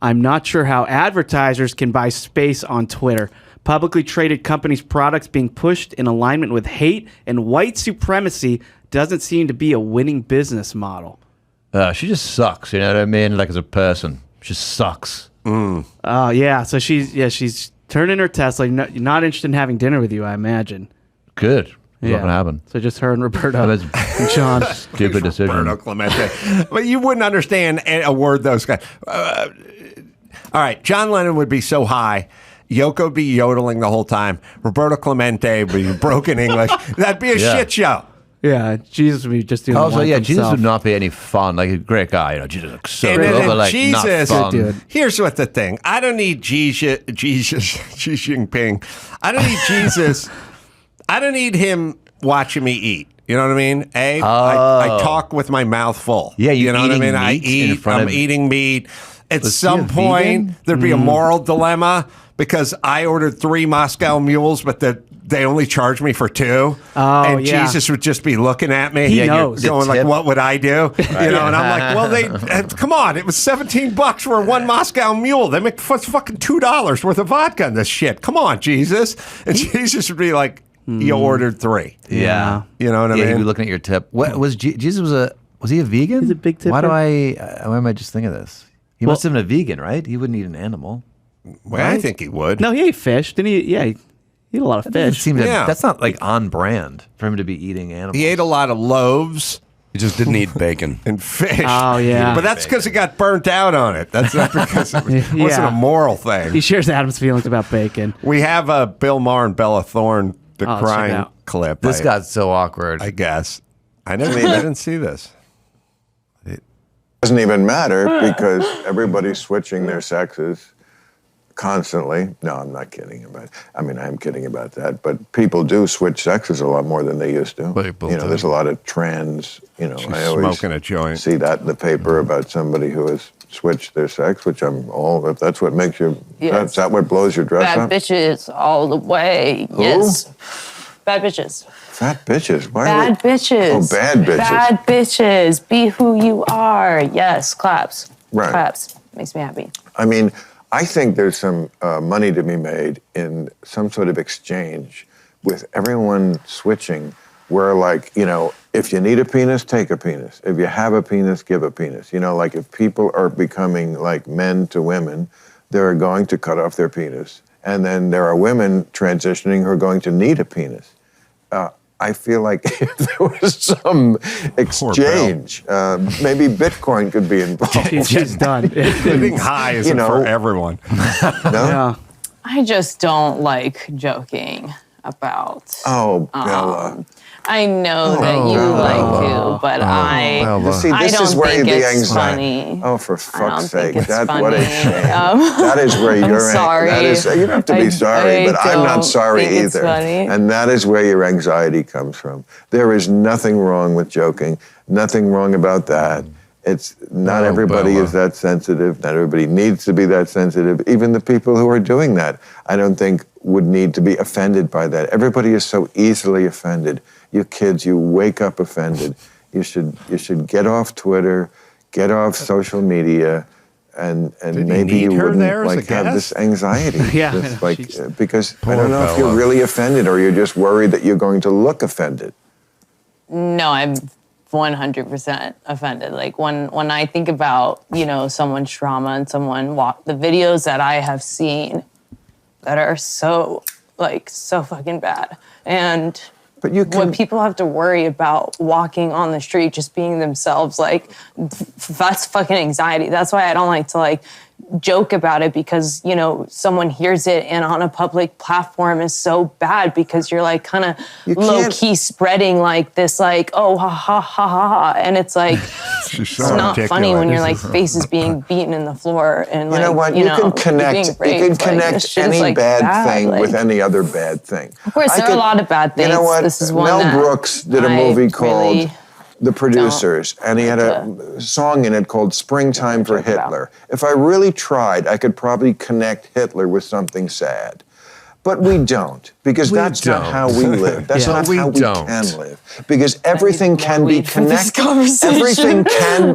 I'm not sure how advertisers can buy space on Twitter. Publicly traded companies' products being pushed in alignment with hate and white supremacy doesn't seem to be a winning business model. She just sucks, you know what I mean? Like as a person. She just sucks. Oh, yeah. So she's turning her Tesla. Not interested in having dinner with you, I imagine. Good. What's going to happen? So just her and Roberto and John. Stupid decision. Roberto Clemente. But you wouldn't understand a word those guys. All right, John Lennon would be so high. Yoko would be yodeling the whole time. Roberto Clemente would be broken English. That'd be a shit show. Yeah, Jesus would be just doing Also, one for Jesus himself. would not be any fun. Like a great guy, you know. Jesus looks so And good, then but like Jesus, not fun. here's what the thing. I don't need Xi Jinping. I don't need Jesus. I don't need him watching me eat. You know what I mean? I talk with my mouth full. Yeah, you know what I mean? I in front I'm of- eating meat. At Was some he a point, vegan? there'd be a moral dilemma because I ordered 3 Moscow mules, but they only charged me for 2. Oh, and yeah. Jesus would just be looking at me. He knows. Going like, Tip. what would I do? You know, and I'm like, well, come on. It was $17 for 1 Moscow mule. They make fucking $2 worth of vodka in this shit. Come on, Jesus. And Jesus would be like, you ordered 3. Yeah. You know what I He'd mean? be looking at your tip. What was Jesus was he a vegan? He's a big tipper. Why am I just thinking of this? He must have been a vegan, right? He wouldn't eat an animal. Well, I think he would. No, he ate fish. Didn't he? Yeah, he ate a lot of It fish. seems Yeah. that's not like on brand for him to be eating animals. He ate a lot of loaves He just didn't eat bacon. and fish. Oh, yeah. But that's because he got burnt out on it. That's not because it wasn't Yeah. a moral thing. He shares Adam's feelings about bacon. We have a Bill Maher and Bella Thorne, the Oh, check it crying out. clip. This got so awkward. I guess. I didn't see this. doesn't even matter because everybody's switching their sexes constantly. No, I'm not kidding about it. I mean, I'm kidding about that. But people do switch sexes a lot more than they used to. There's a lot of trans, I always smoking a joint. See that in the paper about somebody who has switched their sex, which I'm all, if that's what makes you, Yes. is that what blows your dress Bad up? bitches all the way. Who? Yes. Bad bitches. Fat bitches. Why Bad bitches. Oh, bad bitches. Bad bitches. Be who you are. Yes. Claps. Right. Claps. Makes me happy. I mean, I think there's some money to be made in some sort of exchange with everyone switching where, like, if you need a penis, take a penis. If you have a penis, give a penis. Like if people are becoming like men to women, they're going to cut off their penis. And then there are women transitioning who are going to need a penis. I feel like if there was some exchange, maybe Bitcoin could be involved. She's done. Living high isn't for everyone. No? Yeah. I just don't like joking about. Oh, Bella. I know that you like to, but I See, I this don't is where think the it's anxiety. funny. Oh, for I don't fuck's think sake! it's That funny. what a shame. That is where I'm you're. sorry. That is, you don't have to be sorry, but I'm not sorry think it's either. funny. And that is where your anxiety comes from. There is nothing wrong with joking. Nothing wrong about that. It's not everybody is that sensitive. Not everybody needs to be that sensitive. Even the people who are doing that, I don't think would need to be offended by that. Everybody is so easily offended. You kids, you wake up offended. You should get off Twitter, get off social media, and maybe you wouldn't have this anxiety. Yeah, Just because I don't know if you're really offended or you're just worried that you're going to look offended. No, I'm 100% offended. Like when I think about, someone's trauma and the videos that I have seen that are so fucking bad. And when people have to worry about walking on the street, just being themselves, that's fucking anxiety. That's why I don't like to joke about it because, someone hears it and on a public platform is so bad because you're kind of low key spreading this oh ha ha ha ha, and it's it's not funny when your face is being beaten in the floor and you know what? You can connect. You can connect any bad thing with any other bad thing. Of course, there are a lot of bad things. You know what? This is one Mel that Brooks did a movie called really The Producers, and he had a song in it called Springtime for Hitler. If I really tried, I could probably connect Hitler with something sad. But we don't, because that's not how we live. That's not how we can live. Because everything can be connected.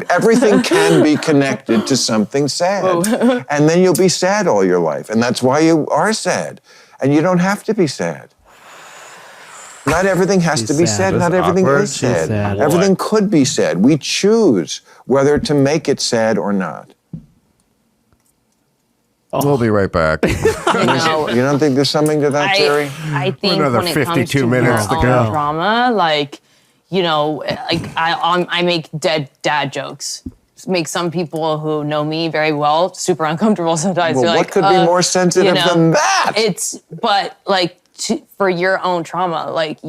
Everything can be connected to something sad. And then you'll be sad all your life. And that's why you are sad. And you don't have to be sad. Not everything has to be said. Not everything is sad. Everything could be said. We choose whether to make it sad or not. We'll be right back. You don't think there's something to that, Jerry? I think Another when it 52 comes to minutes your to own go. drama, I make dead dad jokes. Make some people who know me very well super uncomfortable sometimes. Well, They're what could be more sensitive than that? For your own trauma, it's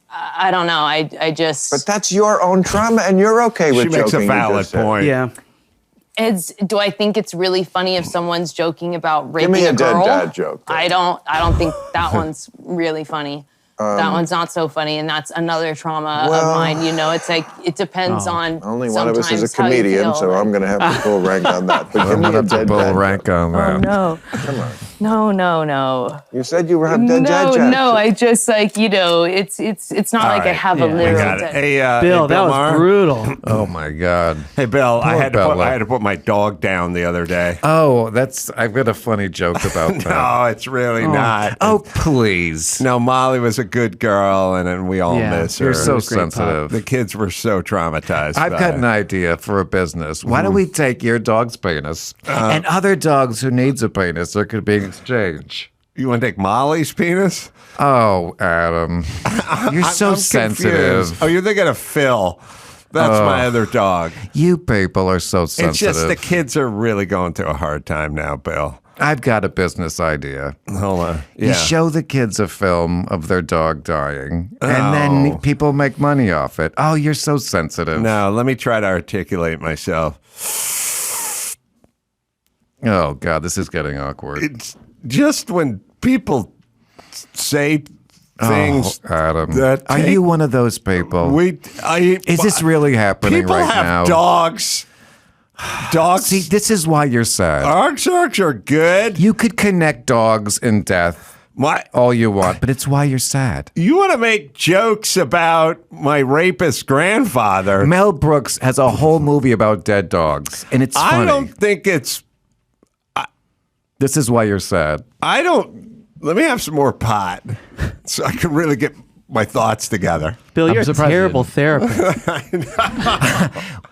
I don't know. I just. But that's your own trauma, and you're okay with joking. She makes a valid point. Yeah. Do I think it's really funny if someone's joking about raping Give me a girl? dead dad joke. I don't think that one's really funny. That one's not so funny, and that's another trauma of mine. It's it depends on. Only one of us is a how you comedian, feel, so I'm going to have to full rank on that. But give me a dead Bull dad rank on that. Oh no! Come on. No. You said you were having dead dad jokes. No. I just it's not like I have a literal. Got it. Hey, Bill, that was Mar? brutal. Oh my God. Hey, Bill, I Poor had Bella. to put my dog down the other day. Oh, I've got a funny joke about that. No, it's really not. Oh, please. No, Molly was a good girl, and we all miss her. You're so sensitive. The kids were so traumatized. I've by got it. an idea for a business. Why don't we take your dog's penis and other dogs who needs a penis, there could be an exchange. You want to take Molly's penis? Oh, Adam. You're so I'm sensitive. confused. Oh, you're thinking of Phil. That's my other dog. You people are so sensitive. It's just the kids are really going through a hard time now, Bill. I've got a business idea. Hold on. You Yeah. show the kids a film of their dog dying, and then people make money off it. Oh, you're so sensitive. No, let me try to articulate myself. Oh, God, this is getting awkward. It's just when people say things. Oh, Adam, that are you one of those people? Is this really happening people right have now? Dogs. Dogs. See, this is why you're sad. Dogs are good. You could connect dogs and death all you want, but it's why you're sad. You want to make jokes about my rapist grandfather. Mel Brooks has a whole movie about dead dogs, and it's funny. I don't think it's. This is why you're sad. I don't. Let me have some more pot so I can really get my thoughts together. Bill, you're a terrible therapist.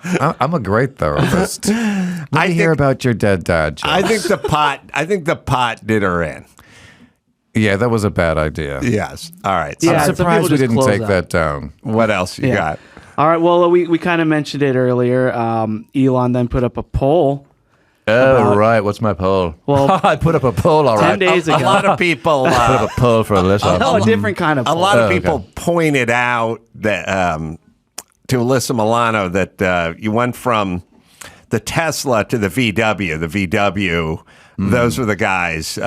I'm a great therapist. Let me hear about your dead dad, Joe. I think the pot did her in. Yeah, that was a bad idea. Yes. All right. Yeah, I'm surprised we didn't take that down. What else you got? All right. Well, we kind of mentioned it earlier. Elon then put up a poll. Oh, right. What's my poll? Well, I put up a poll, all 10 right. days ago. A lot of people put up a poll for Alyssa. Oh, a different kind of A poll. lot of people pointed out that to Alyssa Milano that you went from the Tesla to the VW. The VW, those were the guys.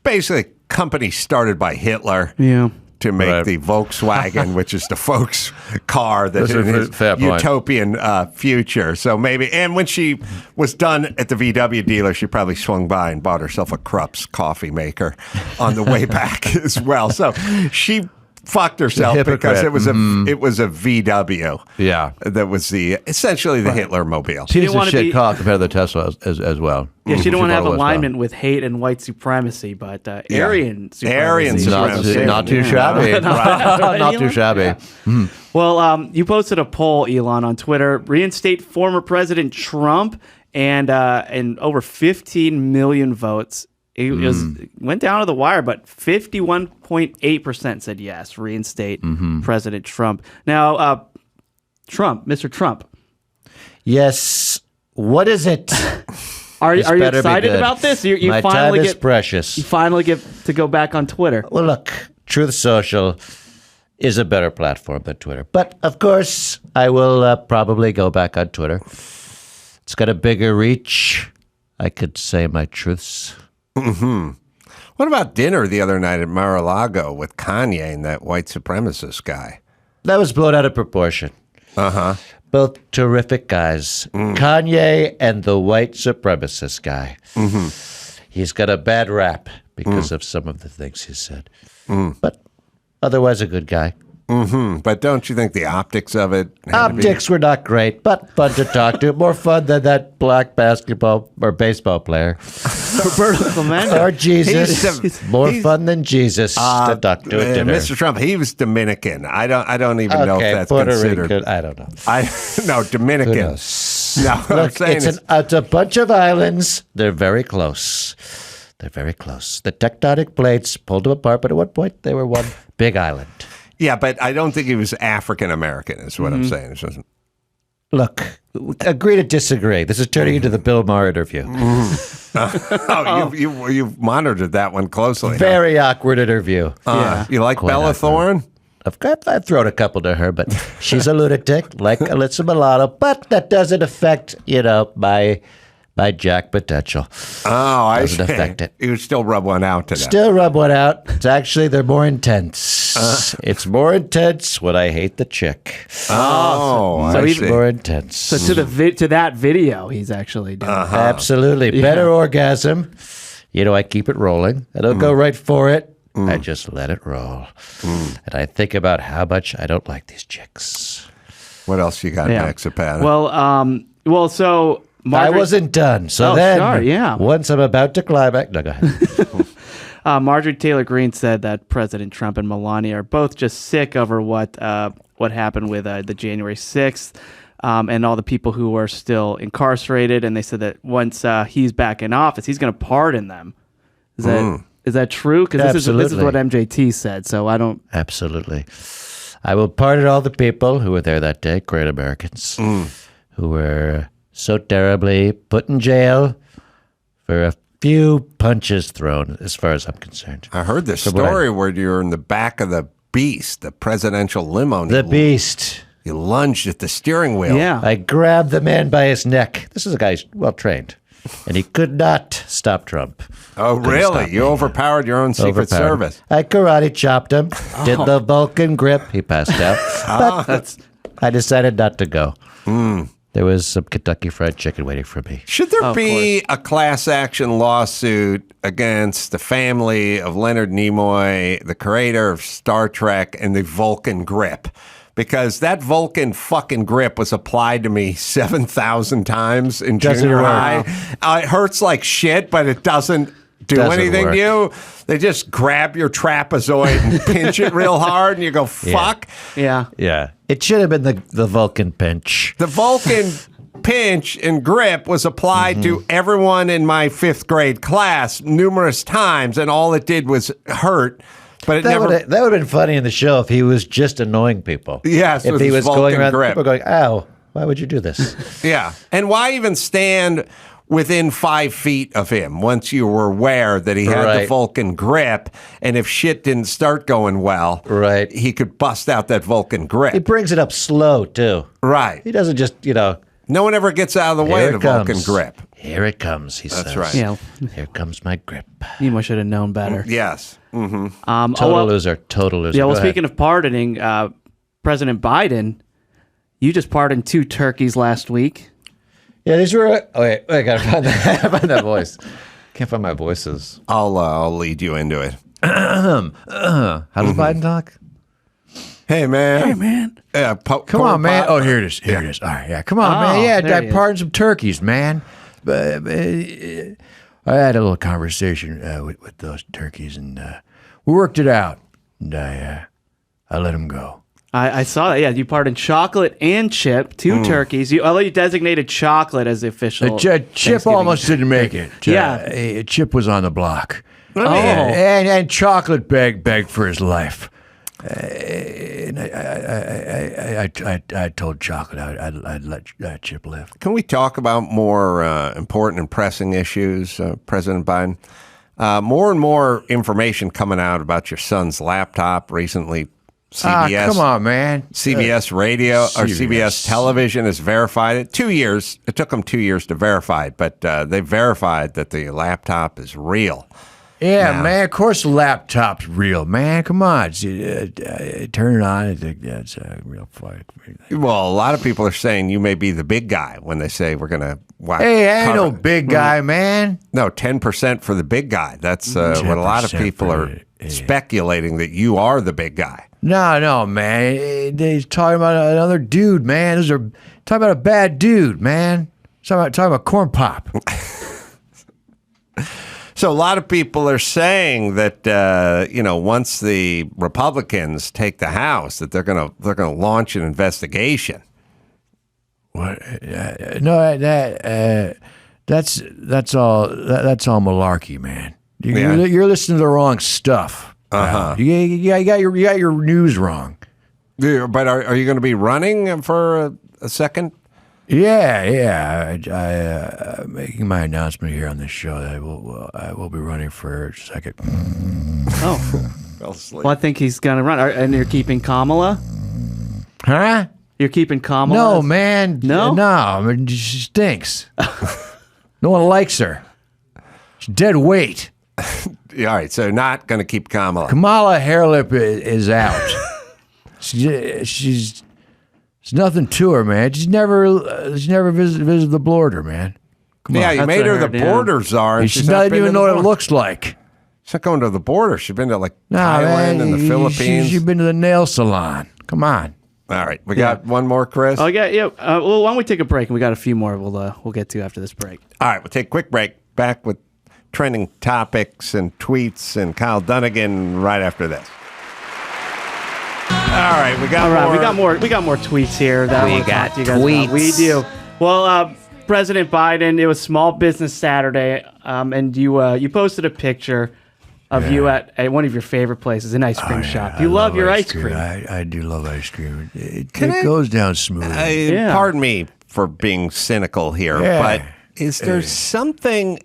Basically, company started by Hitler. Yeah. To make the Volkswagen, which is the folks car that in his utopian future. So maybe, and when she was done at the VW dealer, she probably swung by and bought herself a Krupp's coffee maker on the way back as well. So she fucked herself because it was a VW. Yeah, that was essentially the Hitler mobile. Piece of shit car compared to the Tesla as well. Yeah, she didn't want to have alignment with hate and white supremacy, but Aryan supremacy. Not too shabby. Not too shabby. Well, you posted a poll, Elon, on Twitter. Reinstate former President Trump, and over 15 million votes. It went down to the wire, but 51.8% said yes, reinstate President Trump. Now, Mr. Trump. Yes. What is it? Are you excited about this? My time is precious. You finally get to go back on Twitter. Well, look, Truth Social is a better platform than Twitter. But, of course, I will probably go back on Twitter. It's got a bigger reach. I could say my truths. What about dinner the other night at Mar-a-Lago with Kanye and that white supremacist guy? That was blown out of proportion. Both terrific guys. Kanye and the white supremacist guy. He's got a bad rap because of some of the things he said. But otherwise a good guy. But don't you think the optics of it? Optics were not great, but fun to talk to. More fun than that black basketball or baseball player. Roberto Clemente. Or Jesus. More fun than Jesus to talk to at dinner. Mr. Trump, he was Dominican. I don't even know if that's Puerto considered. Rican, I don't know. No, Dominican. Who knows? No, look, it's a bunch of islands. They're very close. They're very close. The tectonic plates pulled them apart, but at one point they were one big island. Yeah, but I don't think he was African American, is what I'm saying. Look, agree to disagree. This is turning into the Bill Maher interview. You've monitored that one closely. Very awkward interview. You like Bella Thorne? I've thrown a couple to her, but she's a lunatic, like Alyssa Milano. But that doesn't affect, my Jack potential. Oh, I doesn't affect it. You would still rub one out to them. Still rub one out. It's actually, they're more intense. It's more intense when I hate the chick. So even more intense. So to that video, he's actually doing. Absolutely. Better orgasm. I keep it rolling. I don't go right for it. I just let it roll. And I think about how much I don't like these chicks. What else you got next, Pat? So I wasn't done. So once I'm about to climax, no, go ahead. Marjorie Taylor Greene said that President Trump and Melania are both just sick over what happened with the January 6th and all the people who are still incarcerated. And they said that once he's back in office, he's going to pardon them. Is that true? Because this is what MJT said. So I don't. Absolutely. I will pardon all the people who were there that day, great Americans, who were so terribly put in jail for few punches thrown, as far as I'm concerned. I heard the story where you're in the back of the Beast, the presidential limo. The Beast. You lunged at the steering wheel. Yeah. I grabbed the man by his neck. This is a guy who's well-trained. And he could not stop Trump. Oh, really? You overpowered your own Secret Service. I karate chopped him, did the Vulcan grip. He passed out. But I decided not to go. There was some Kentucky Fried Chicken waiting for me. Should there be a class action lawsuit against the family of Leonard Nimoy, the creator of Star Trek, and the Vulcan grip? Because that Vulcan fucking grip was applied to me 7,000 times in junior high. It hurts like shit, but it doesn't do anything to you. They just grab your trapezoid and pinch it real hard, and you go, fuck. Yeah. Yeah. It should have been the Vulcan pinch. The Vulcan pinch and grip was applied to everyone in my 5th grade class numerous times, and all it did was hurt. But that would have been funny in the show if he was just annoying people. Yes, if he was going around, grip. people going, "Ow, why would you do this?" Yeah, and why even stand within 5 feet of him once you were aware that he had the Vulcan grip, and if shit didn't start going well, he could bust out that Vulcan grip. He brings it up slow too. Right. He doesn't just, No one ever gets out of the way of the Vulcan grip. Here it comes, he says. That's right. Yeah. Here comes my grip. Nimoy should have known better. Yes. Total loser. Yeah, well, speaking of pardoning, President Biden, you just pardoned 2 turkeys last week. Yeah, these were. Oh, wait, I gotta find that voice. Can't find my voices. I'll lead you into it. How does Biden talk? Hey, man. Hey, man. Come on, man. Oh, here it is. Here it is. All right, yeah. Come on, man. Yeah, I pardoned some turkeys, man. But I had a little conversation with those turkeys, and we worked it out. And I let them go. I saw that. Yeah, you pardoned Chocolate and Chip, 2 turkeys. Although you designated Chocolate as the official. Chip almost didn't make it. Chip was on the block. Oh. And Chocolate begged for his life. And I told Chocolate I'd let Chip live. Can we talk about more important and pressing issues, President Biden? More and more information coming out about your son's laptop recently. CBS, come on, man. CBS radio or CBS television has verified it. 2 years. It took them 2 years to verify it, but they verified that the laptop is real. Yeah, man. Of course, the laptop's real, man. Come on, turn it on. I think that's a real fight. Well, a lot of people are saying you may be the big guy when they say we're gonna. Hey, I ain't no big guy, man. No, 10% for the big guy. That's what a lot of people are speculating, that you are the big guy. No, man. They're talking about another dude, man. Talking about a bad dude, man. Talking about Corn Pop. So a lot of people are saying that once the Republicans take the House, that they're gonna launch an investigation. What? No, that's all malarkey, man. You're listening to the wrong stuff. You got your news wrong. Yeah, but are you going to be running for a second? Yeah. I making my announcement here on this show that I will be running for a second. Oh, well, I think he's going to run. And you're keeping Kamala? Huh? You're keeping Kamala? No, man. No. I mean, she stinks. No one likes her. She's dead weight. All right, so not going to keep Kamala. Kamala Hairlip is out. She's nothing to her, man. She's never visited the border, man. Come on. You made her the border czar. And she doesn't even know what it looks like. She's not going to the border. She's been to Thailand and the Philippines. She's been to the nail salon. Come on. All right, we got one more, Chris. Oh, yeah. Well, why don't we take a break, and we got a few more we'll get to after this break. All right, we'll take a quick break. Back with trending topics and tweets and Kyle Dunnigan right after this. All right, we got more tweets here. We got tweets. We do. Well, President Biden, it was Small Business Saturday, and you posted a picture of you at one of your favorite places, an ice cream shop. You love your ice cream. I do love ice cream. It goes down smooth. Pardon me for being cynical here, but is there something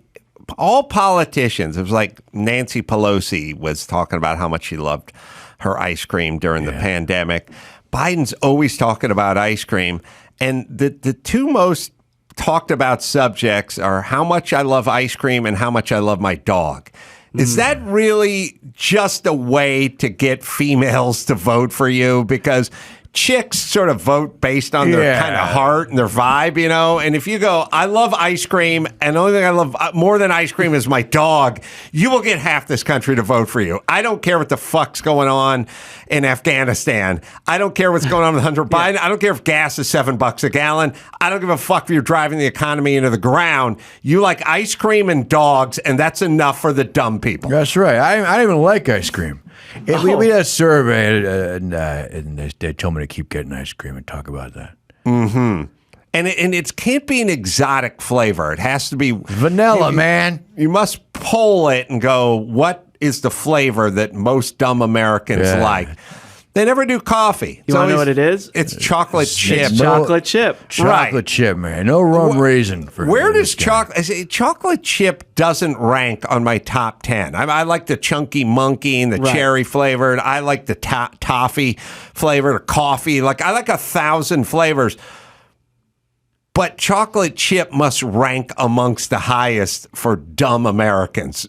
all politicians. It was like Nancy Pelosi was talking about how much she loved her ice cream during the pandemic. Biden's always talking about ice cream. And the two most talked about subjects are how much I love ice cream and how much I love my dog. Is that really just a way to get females to vote for you? Because chicks sort of vote based on their kind of heart and their vibe, you know? And if you go, I love ice cream, and the only thing I love more than ice cream is my dog, you will get half this country to vote for you. I don't care what the fuck's going on in Afghanistan. I don't care what's going on with Hunter Biden. I don't care if gas is $7 a gallon. I don't give a fuck if you're driving the economy into the ground. You like ice cream and dogs, and that's enough for the dumb people. That's right. I don't even like ice cream. We had a survey, and they told me to keep getting ice cream and talk about that. Mm-hmm. And it can't be an exotic flavor. It has to be vanilla, man. You must poll it and go, what is the flavor that most dumb Americans like? They never do coffee. You want to know what it is? It's chocolate chip. Chocolate chip. Chocolate chip, man. No rum raisin. Where does chocolate chip doesn't rank on my top 10? I like the chunky monkey and the cherry flavored. I like the toffee flavored coffee. Like I like 1,000 flavors. But chocolate chip must rank amongst the highest for dumb Americans.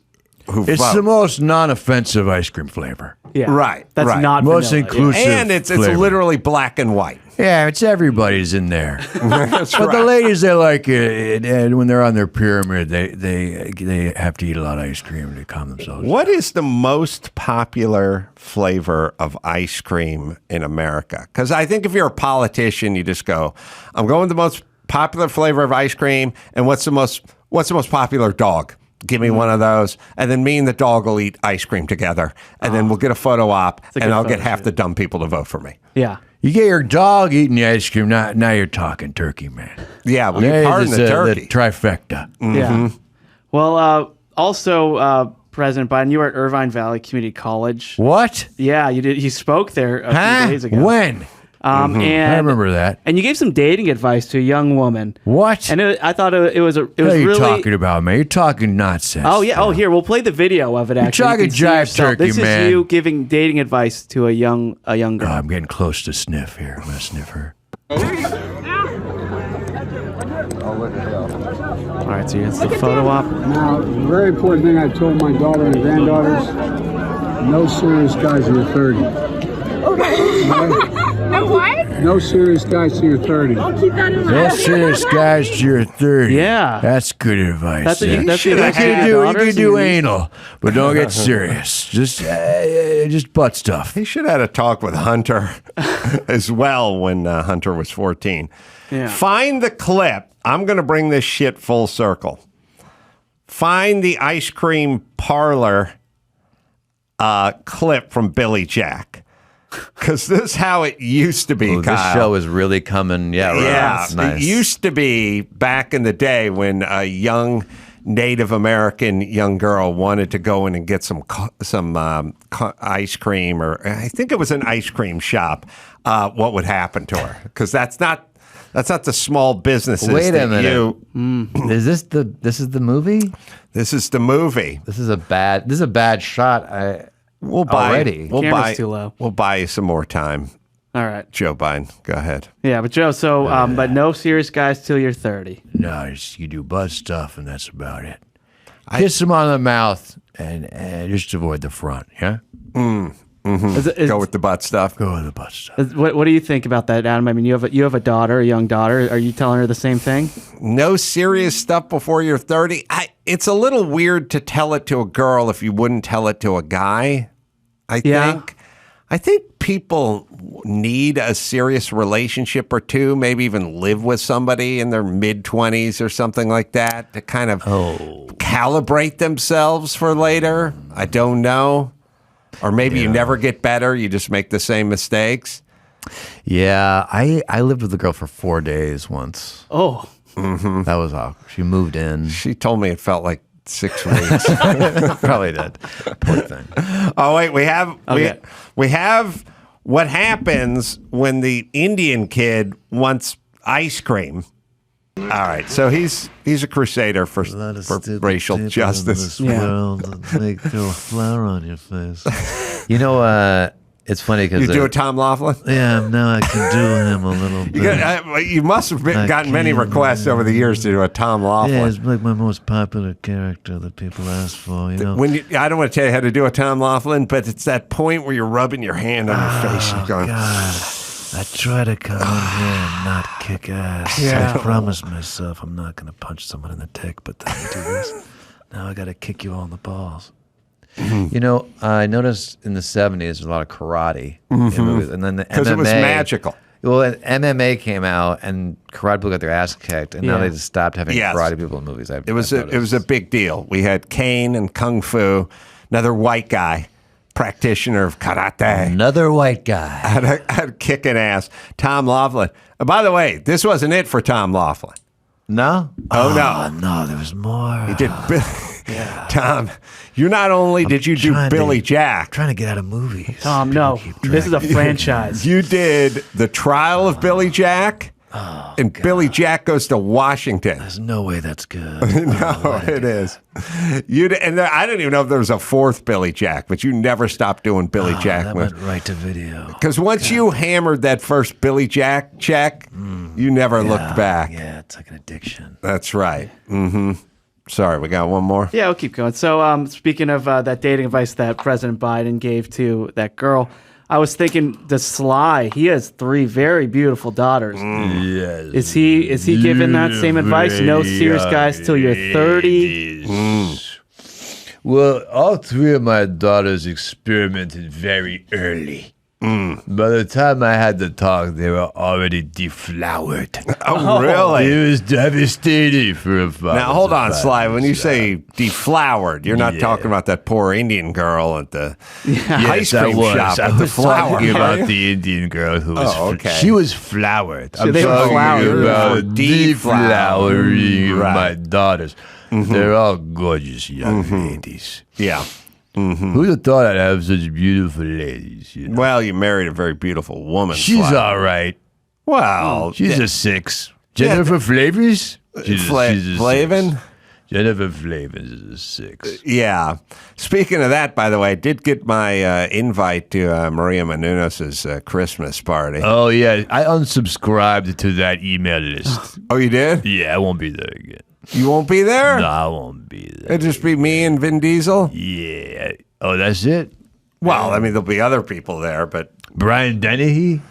It's the most non-offensive ice cream flavor. Yeah, right. That's not most vanilla. inclusive, and it's literally black and white. Yeah, it's everybody's in there. That's but the ladies, they like it, and when they're on their pyramid, they have to eat a lot of ice cream to calm themselves. What is the most popular flavor of ice cream in America? Because I think if you're a politician, you just go, "I'm going with the most popular flavor of ice cream," and what's the most popular dog? Give me one of those, and then me and the dog will eat ice cream together, and then we'll get a photo op, and I'll get half the dumb people to vote for me. Yeah. You get your dog eating the ice cream, now you're talking turkey, man. Yeah, well, you pardon the turkey. The trifecta. Mm-hmm. Yeah. Well, also, President Biden, you were at Irvine Valley Community College. What? Yeah, you did. You spoke there a few days ago. When? And I remember that. And you gave some dating advice to a young woman. What? And I thought it was what are you talking about, man? You're talking nonsense. Oh yeah. Oh, here we'll play the video of it. Actually, you're talking jive turkey, this man. This is you giving dating advice to a young girl. I'm getting close to sniff here. I'm gonna sniff her. All right, so here's the photo op. Now, the very important thing I told my daughter and granddaughters: no serious guys in your 30s. Okay. No what? No serious guys to your 30s. I'll keep that in mind. No serious guys to your 30s. Yeah. That's good advice. That's what you can do anal, but don't get serious. Just butt stuff. He should have had a talk with Hunter as well when Hunter was 14. Yeah. Find the clip. I'm going to bring this shit full circle. Find the ice cream parlor clip from Billy Jack. Because this is how it used to be, Kyle. This show is really coming. Yeah, right. Yeah, Nice. It used to be back in the day when a young Native American young girl wanted to go in and get some ice cream, or I think it was an ice cream shop. What would happen to her? Because that's not the small businesses. Wait a that minute. Is this the movie? This is the movie. This is a bad shot. We'll buy Camera's too low. We'll buy you some more time. All right, Joe Biden, go ahead. Yeah, but Joe, so but no serious guys till you're 30. No, you do butt stuff, and that's about it. Kiss them on the mouth, and just avoid the front. Yeah. Mm-hmm. Go with the butt stuff. Go with the butt stuff. What do you think about that, Adam? I mean, you have a daughter, a young daughter. Are you telling her the same thing? No serious stuff before you're 30. It's a little weird to tell it to a girl if you wouldn't tell it to a guy. I think people need a serious relationship or two, maybe even live with somebody in their mid-20s or something like that to kind of calibrate themselves for later. I don't know. Or maybe you never get better. You just make the same mistakes. Yeah, I lived with a girl for 4 days once. Oh. Mm-hmm. That was awkward. She moved in. She told me it felt like 6 weeks. Probably did. Poor thing. Oh, wait. We have what happens when the Indian kid wants ice cream. All right, so he's a crusader for racial justice. In this world that make a flower on your face. You know, it's funny because You do a Tom Laughlin? Yeah, now I can do him a little bit. You must have gotten many requests over the years to do a Tom Laughlin. Yeah, it's like my most popular character that people ask for. You know, I don't want to tell you how to do a Tom Laughlin, but it's that point where you're rubbing your hand on your face and going, God. I try to come in here and not kick ass. Yeah. I promised myself I'm not going to punch someone in the dick, but then I do this. Now I got to kick you all in the balls. You know, I noticed in the 70s there's a lot of karate in movies, and then the MMA. Because it was magical. Well, MMA came out, and karate people got their ass kicked, and now they just stopped having karate people in movies. It was a big deal. We had Kane and Kung Fu, another white guy, practitioner of karate. Another white guy. Had kicking ass. Tom Laughlin. By the way, this wasn't it for Tom Laughlin. No? Oh, no. No, there was more. He did. Tom, you not only did you do Billy Jack. Trying to get out of movies. Tom, no. This is a franchise. You did The Trial of Billy Jack. And Billy Jack Goes to Washington. There's no way that's good. No, it is. I don't even know if there was a fourth Billy Jack, but you never stopped doing Billy Jack. That went right to video. Because once you hammered that first Billy Jack check, you never looked back. Yeah, it's like an addiction. That's right. Mm-hmm. Sorry, we got one more? Yeah, we'll keep going. So speaking of that dating advice that President Biden gave to that girl, I was thinking the Sly, he has 3 very beautiful daughters. Yes. Is he giving that same advice? No serious guys till you're 30? Well, all 3 of my daughters experimented very early. By the time I had to talk, they were already deflowered. Oh, really? It was devastating for a father. Now, hold on, Sly. When you say deflowered, you're not talking about that poor Indian girl at the ice cream shop. I was talking about the Indian girl who was she was flowered. So I'm they were talking flowered. about Deflowering. deflowering my daughters. They're all gorgeous young ladies. Yeah. Who'd have thought I'd have such beautiful ladies? You know? Well, you married a very beautiful woman. She's Sly. all right. Well, She's a 6. Jennifer Flavors? Flavin? Jennifer Flavors is a 6. Yeah. Speaking of that, by the way, I did get my invite to Maria Menounos' Christmas party. Oh, yeah. I unsubscribed to that email list. Oh, you did? Yeah, I won't be there again. You won't be there? No, I won't be there. It'll just be me and Vin Diesel? Yeah. Oh, that's it? Well, I mean, there'll be other people there, but... Brian Dennehy?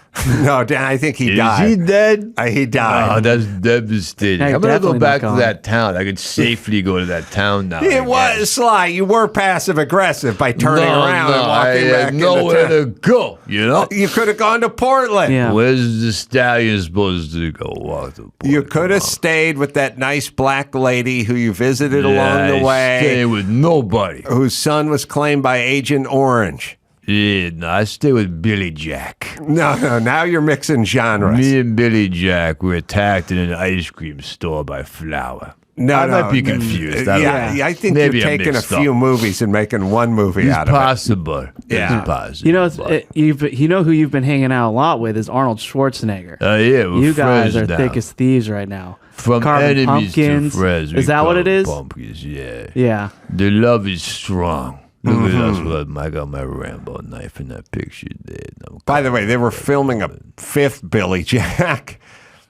No, I think he died. Is he dead? He died. Oh, that's devastating. Hey, I'm going to go definitely back not to gone. that town. I could safely go to that town now. It was, Sly, you were passive-aggressive by turning around and walking back into nowhere town. to go, you know? You could have gone to Portland. Yeah. Where's the stallion supposed to go walk to Portland? You could have stayed with that nice black lady who you visited along the way. Stay with nobody. Whose son was claimed by Agent Orange. Yeah, no, I stay with Billy Jack. No, now you're mixing genres. Me and Billy Jack were attacked in an ice cream store by Flour. No, I might be confused. I think Maybe you're I'm taking a mixed few up. movies and making one movie It's out of possible. Yeah. It's possible. You know, you know who you've been hanging out a lot with is Arnold Schwarzenegger. Yeah, we're You guys friends are now. thick as thieves right now. From Carving enemies pumpkins. to friends. Is that what it is? Pumpkins, yeah. Yeah. The love is strong. Look at us. Look, I got my Rambo knife in that picture there. By the way, they were filming a 5th Billy Jack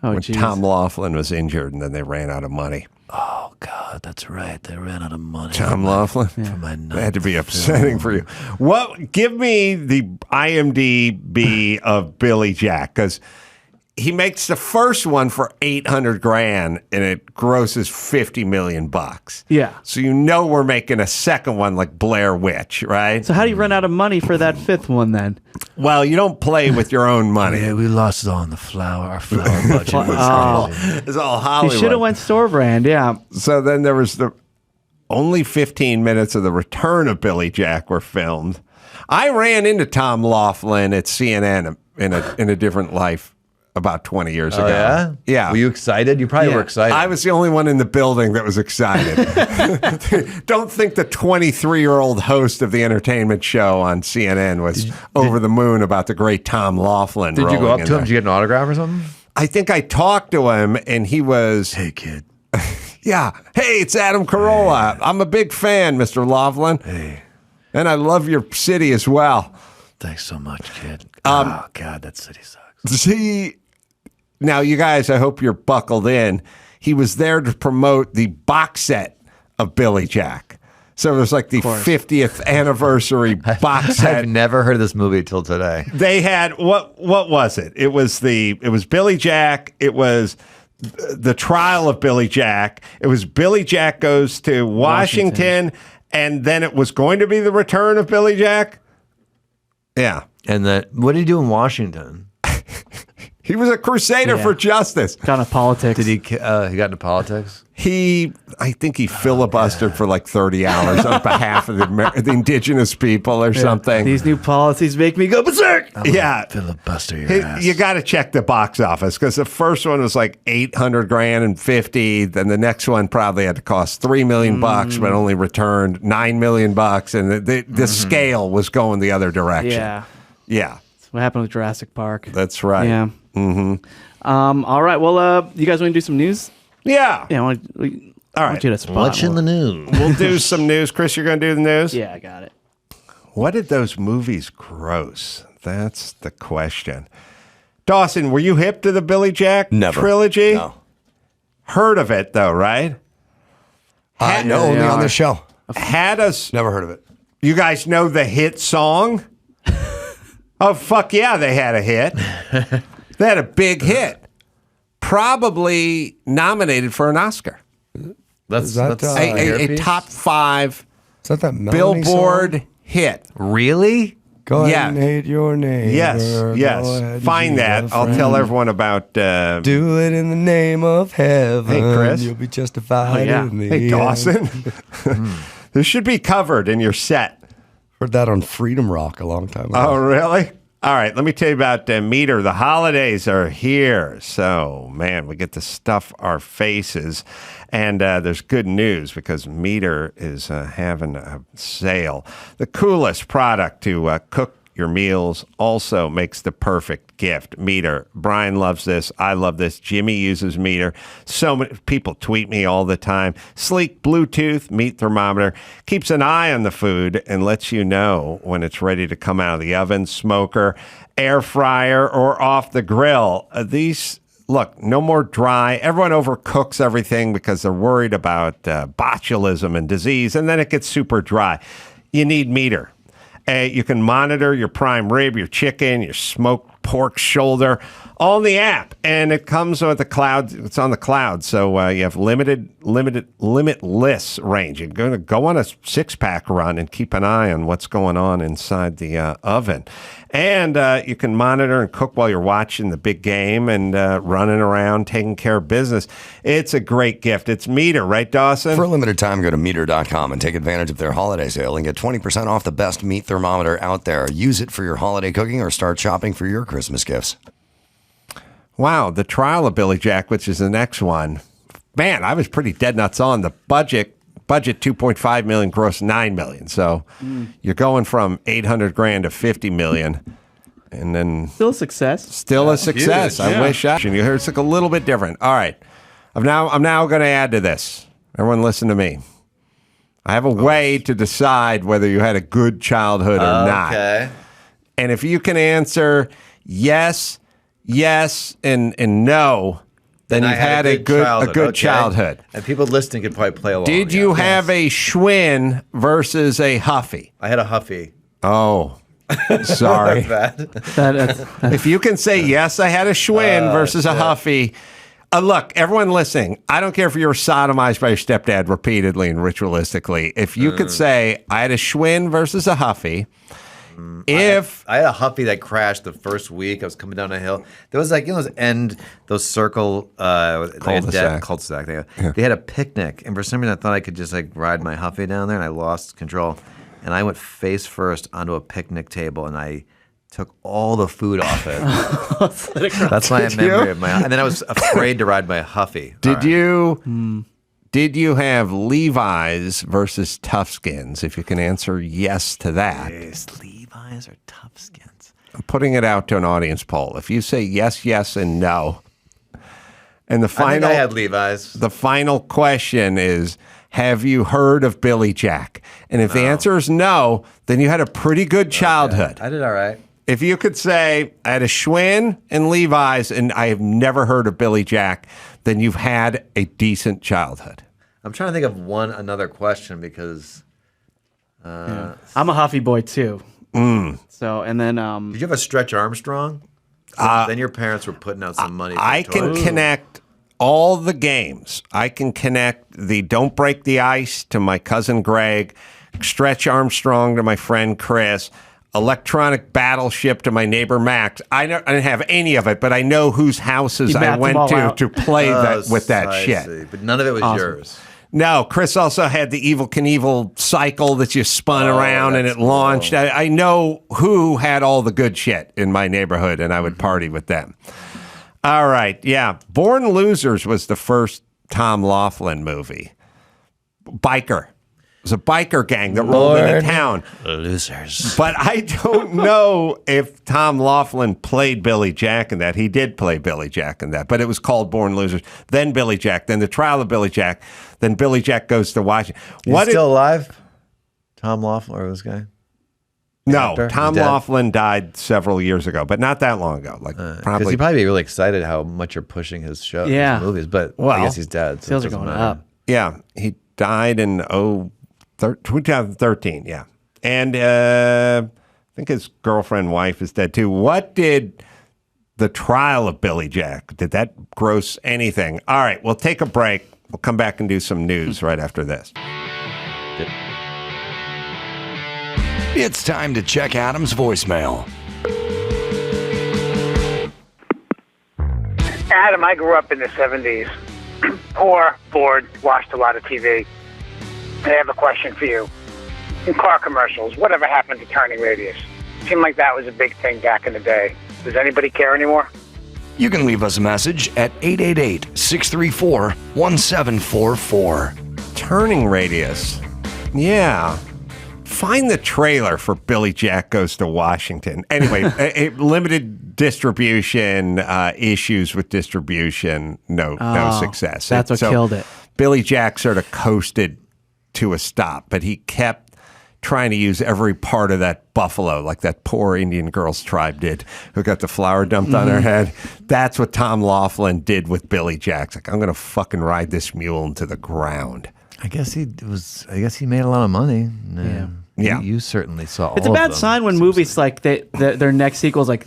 when geez. Tom Laughlin was injured, and then they ran out of money. Oh, God, that's right. They ran out of money. Tom Laughlin? For my That had to be upsetting for you. Give me the IMDb of Billy Jack, because he makes the first one for $800,000 and it grosses $50 million. Yeah. So you know we're making a second one like Blair Witch, right? So how do you run out of money for that 5th one then? Well, you don't play with your own money. Yeah, we lost it all in the flour. Our flour budget was It's all Hollywood. You should have went store brand, yeah. So then there was only 15 minutes of the return of Billy Jack were filmed. I ran into Tom Laughlin at CNN in a different life about 20 years ago. Yeah? Yeah. Were you excited? You probably were excited. I was the only one in the building that was excited. Don't think the 23-year-old host of the entertainment show on CNN was over the moon about the great Tom Laughlin. Did you go up rolling to in him? Did you get an autograph or something? I think I talked to him, and he was, "Hey, kid." Yeah. Hey, it's Adam Carolla. Hey. I'm a big fan, Mr. Laughlin. Hey. And I love your city as well. Thanks so much, kid. Oh, God, that city sucks. See, now you guys, I hope you're buckled in. He was there to promote the box set of Billy Jack. So it was like the 50th anniversary box set. I've never heard of this movie till today. They had, what was it? It was Billy Jack. It was the trial of Billy Jack. It was Billy Jack goes to Washington, and then it was going to be the return of Billy Jack. Yeah. And what did he do in Washington? He was a crusader for justice. Got into politics. Did he got into politics? I think he filibustered for like 30 hours on behalf of the indigenous people or something. These new policies make me go berserk. Yeah. Filibuster your ass. You got to check the box office because the first one was like 800 grand and 50. Then the next one probably had to cost $3 million bucks, but only returned $9 million bucks. And the scale was going the other direction. Yeah. Yeah. That's what happened with Jurassic Park. That's right. Yeah. Mm-hmm. All right. Well, you guys want to do some news? Yeah. Yeah. All I right. want you to spot. What's in the news? We'll do some news. Chris, you're going to do the news? Yeah, I got it. What did those movies gross? That's the question. Dawson, were you hip to the Billy Jack trilogy? No. Heard of it, though, right? No, only on the show. Had us. Never heard of it. You guys know the hit song? Oh, fuck yeah, they had a hit. They had a big hit. Probably nominated for an Oscar. That's a top 5 Is that Melanie Billboard song? hit. Really? Go ahead and hate your neighbor. Yes. Find that. I'll tell everyone about. Do it in the name of heaven. Hey, Chris. You'll be justified in the Hey, Dawson. This should be covered in your set. Heard that on Freedom Rock a long time ago. Oh, really? All right, let me tell you about Meter. The holidays are here. So, man, we get to stuff our faces. And there's good news because Meter is having a sale. The coolest product to cook your meals, also makes the perfect gift. Meter. Brian loves this. I love this. Jimmy uses Meter. So many people tweet me all the time. Sleek Bluetooth meat thermometer keeps an eye on the food and lets you know when it's ready to come out of the oven, smoker, air fryer, or off the grill. Look, no more dry. Everyone overcooks everything because they're worried about botulism and disease, and then it gets super dry. You need Meter. You can monitor your prime rib, your chicken, your smoked pork shoulder, all in the app. And it comes with the cloud. It's on the cloud. So you have limitless range. You're going to go on a 6-pack run and keep an eye on what's going on inside the oven. And you can monitor and cook while you're watching the big game and running around, taking care of business. It's a great gift. It's Meter, right, Dawson? For a limited time, go to Meter.com and take advantage of their holiday sale and get 20% off the best meat thermometer out there. Use it for your holiday cooking or start shopping for your Christmas gifts. Wow, the trial of Billy Jack, which is the next one. Man, I was pretty dead nuts on the budget 2.5 million, gross 9 million. So you're going from 800 grand to 50 million. And then still a success. Still a success. Huge, I wish you heard it's like a little bit different. All right. I'm now going to add to this. Everyone listen to me. I have a way to decide whether you had a good childhood or not. Okay. And if you can answer yes, and no, then you've had a good childhood. And people listening could probably play along. Did you have a Schwinn versus a Huffy? I had a Huffy. Oh, sorry. That's If you can say yes, I had a Schwinn versus a Huffy. Look, everyone listening, I don't care if you were sodomized by your stepdad repeatedly and ritualistically. If you could say, I had a Schwinn versus a Huffy. I had a Huffy that crashed the first week. I was coming down a hill. There was those circle cul-de-sac. They had a picnic, and for some reason I thought I could just ride my Huffy down there, and I lost control. And I went face first onto a picnic table, and I took all the food off it. That's my memory of my. And then I was afraid to ride my Huffy. Did you have Levi's versus Toughskins? If you can answer yes to that. Levi's or Toughskins? I'm putting it out to an audience poll. If you say yes, and no, And the final, I had Levi's. The final question is, have you heard of Billy Jack? And if the answer is no, then you had a pretty good childhood. I did all right. If you could say, I had a Schwinn and Levi's and I have never heard of Billy Jack, then you've had a decent childhood. I'm trying to think of another question because I'm a Huffy boy too. So, and then did you have a Stretch Armstrong? Then your parents were putting out some money. I can connect all the games. I can connect the Don't Break the Ice to my cousin Greg, Stretch Armstrong to my friend Chris, Electronic Battleship to my neighbor Max. I didn't have any of it, but I know whose houses I went to play with that shit. See. But none of it was yours. No, Chris also had the Evel Knievel cycle that you spun around and it launched. I know who had all the good shit in my neighborhood, and I would party with them. All right, yeah. Born Losers was the first Tom Laughlin movie. Biker. It was a biker gang that rolled into town. Losers. But I don't know if Tom Laughlin played Billy Jack in that. He did play Billy Jack in that, but it was called Born Losers. Then Billy Jack, then the trial of Billy Jack, then Billy Jack Goes to Washington. He's still alive? Tom Laughlin or this guy? No, Tom Laughlin died several years ago, but not that long ago. Because he'd probably be really excited how much you're pushing his show, his movies. But I guess he's dead. So sales are going up. Yeah, he died in 2013. Yeah, and I think his girlfriend, wife, is dead too. What did the trial of Billy Jack? Did that gross anything? All right, we'll take a break. We'll come back and do some news right after this. It's time to check Adam's voicemail. Adam, I grew up in the 70s. Poor, bored, watched a lot of TV. I have a question for you. In car commercials, whatever happened to turning radius? Seemed like that was a big thing back in the day. Does anybody care anymore? You can leave us a message at 888-634-1744. Turning radius. Yeah. Find the trailer for Billy Jack Goes to Washington. Anyway, limited distribution, issues with distribution, no success. That's what killed it. Billy Jack sort of coasted to a stop, but he kept trying to use every part of that buffalo, like that poor Indian girl's tribe did, who got the flour dumped on her head. That's what Tom Laughlin did with Billy Jack. It's like, I'm going to fucking ride this mule into the ground. I guess he made a lot of money. Yeah. You certainly saw. It's a bad sign when movies like their next sequels like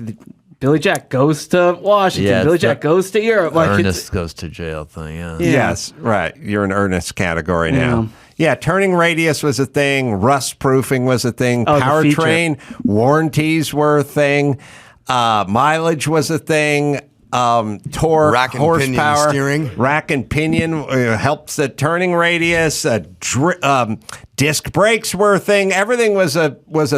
Billy Jack Goes to Washington. Billy Jack Goes to Europe. Like Ernest Goes to Jail thing. Yeah. Yes, right. You're in Ernest category now. Yeah, turning radius was a thing. Rust proofing was a thing. Powertrain warranties were a thing. Mileage was a thing. Torque, rack and horsepower, pinion steering. Rack and pinion helps the turning radius. Disc brakes were a thing. Everything was a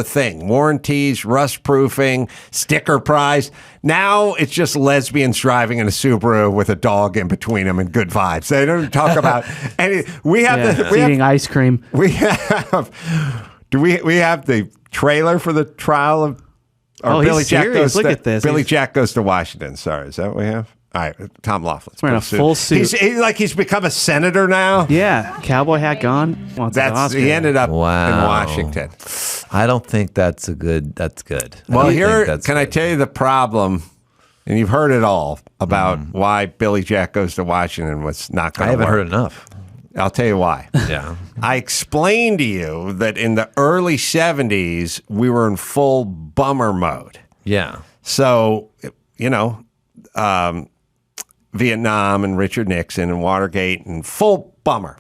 thing. Warranties, rust proofing, sticker price. Now it's just lesbians driving in a Subaru with a dog in between them and good vibes. They don't talk about any. We have eating ice cream. We have. We have the trailer for the trial of. Billy Jack goes. Look at this. Billy Jack Goes to Washington. Sorry, is that what we have? All right, Tom Laughlin's wearing a full suit. He's become a senator now. Yeah, cowboy hat gone. He ended up in Washington. I don't think that's good. Well, I tell you the problem? And you've heard it all about why Billy Jack Goes to Washington was not going to work. I haven't heard enough. I'll tell you why. Yeah. I explained to you that in the early 70s, we were in full bummer mode. Yeah. So, Vietnam and Richard Nixon and Watergate and full bummer.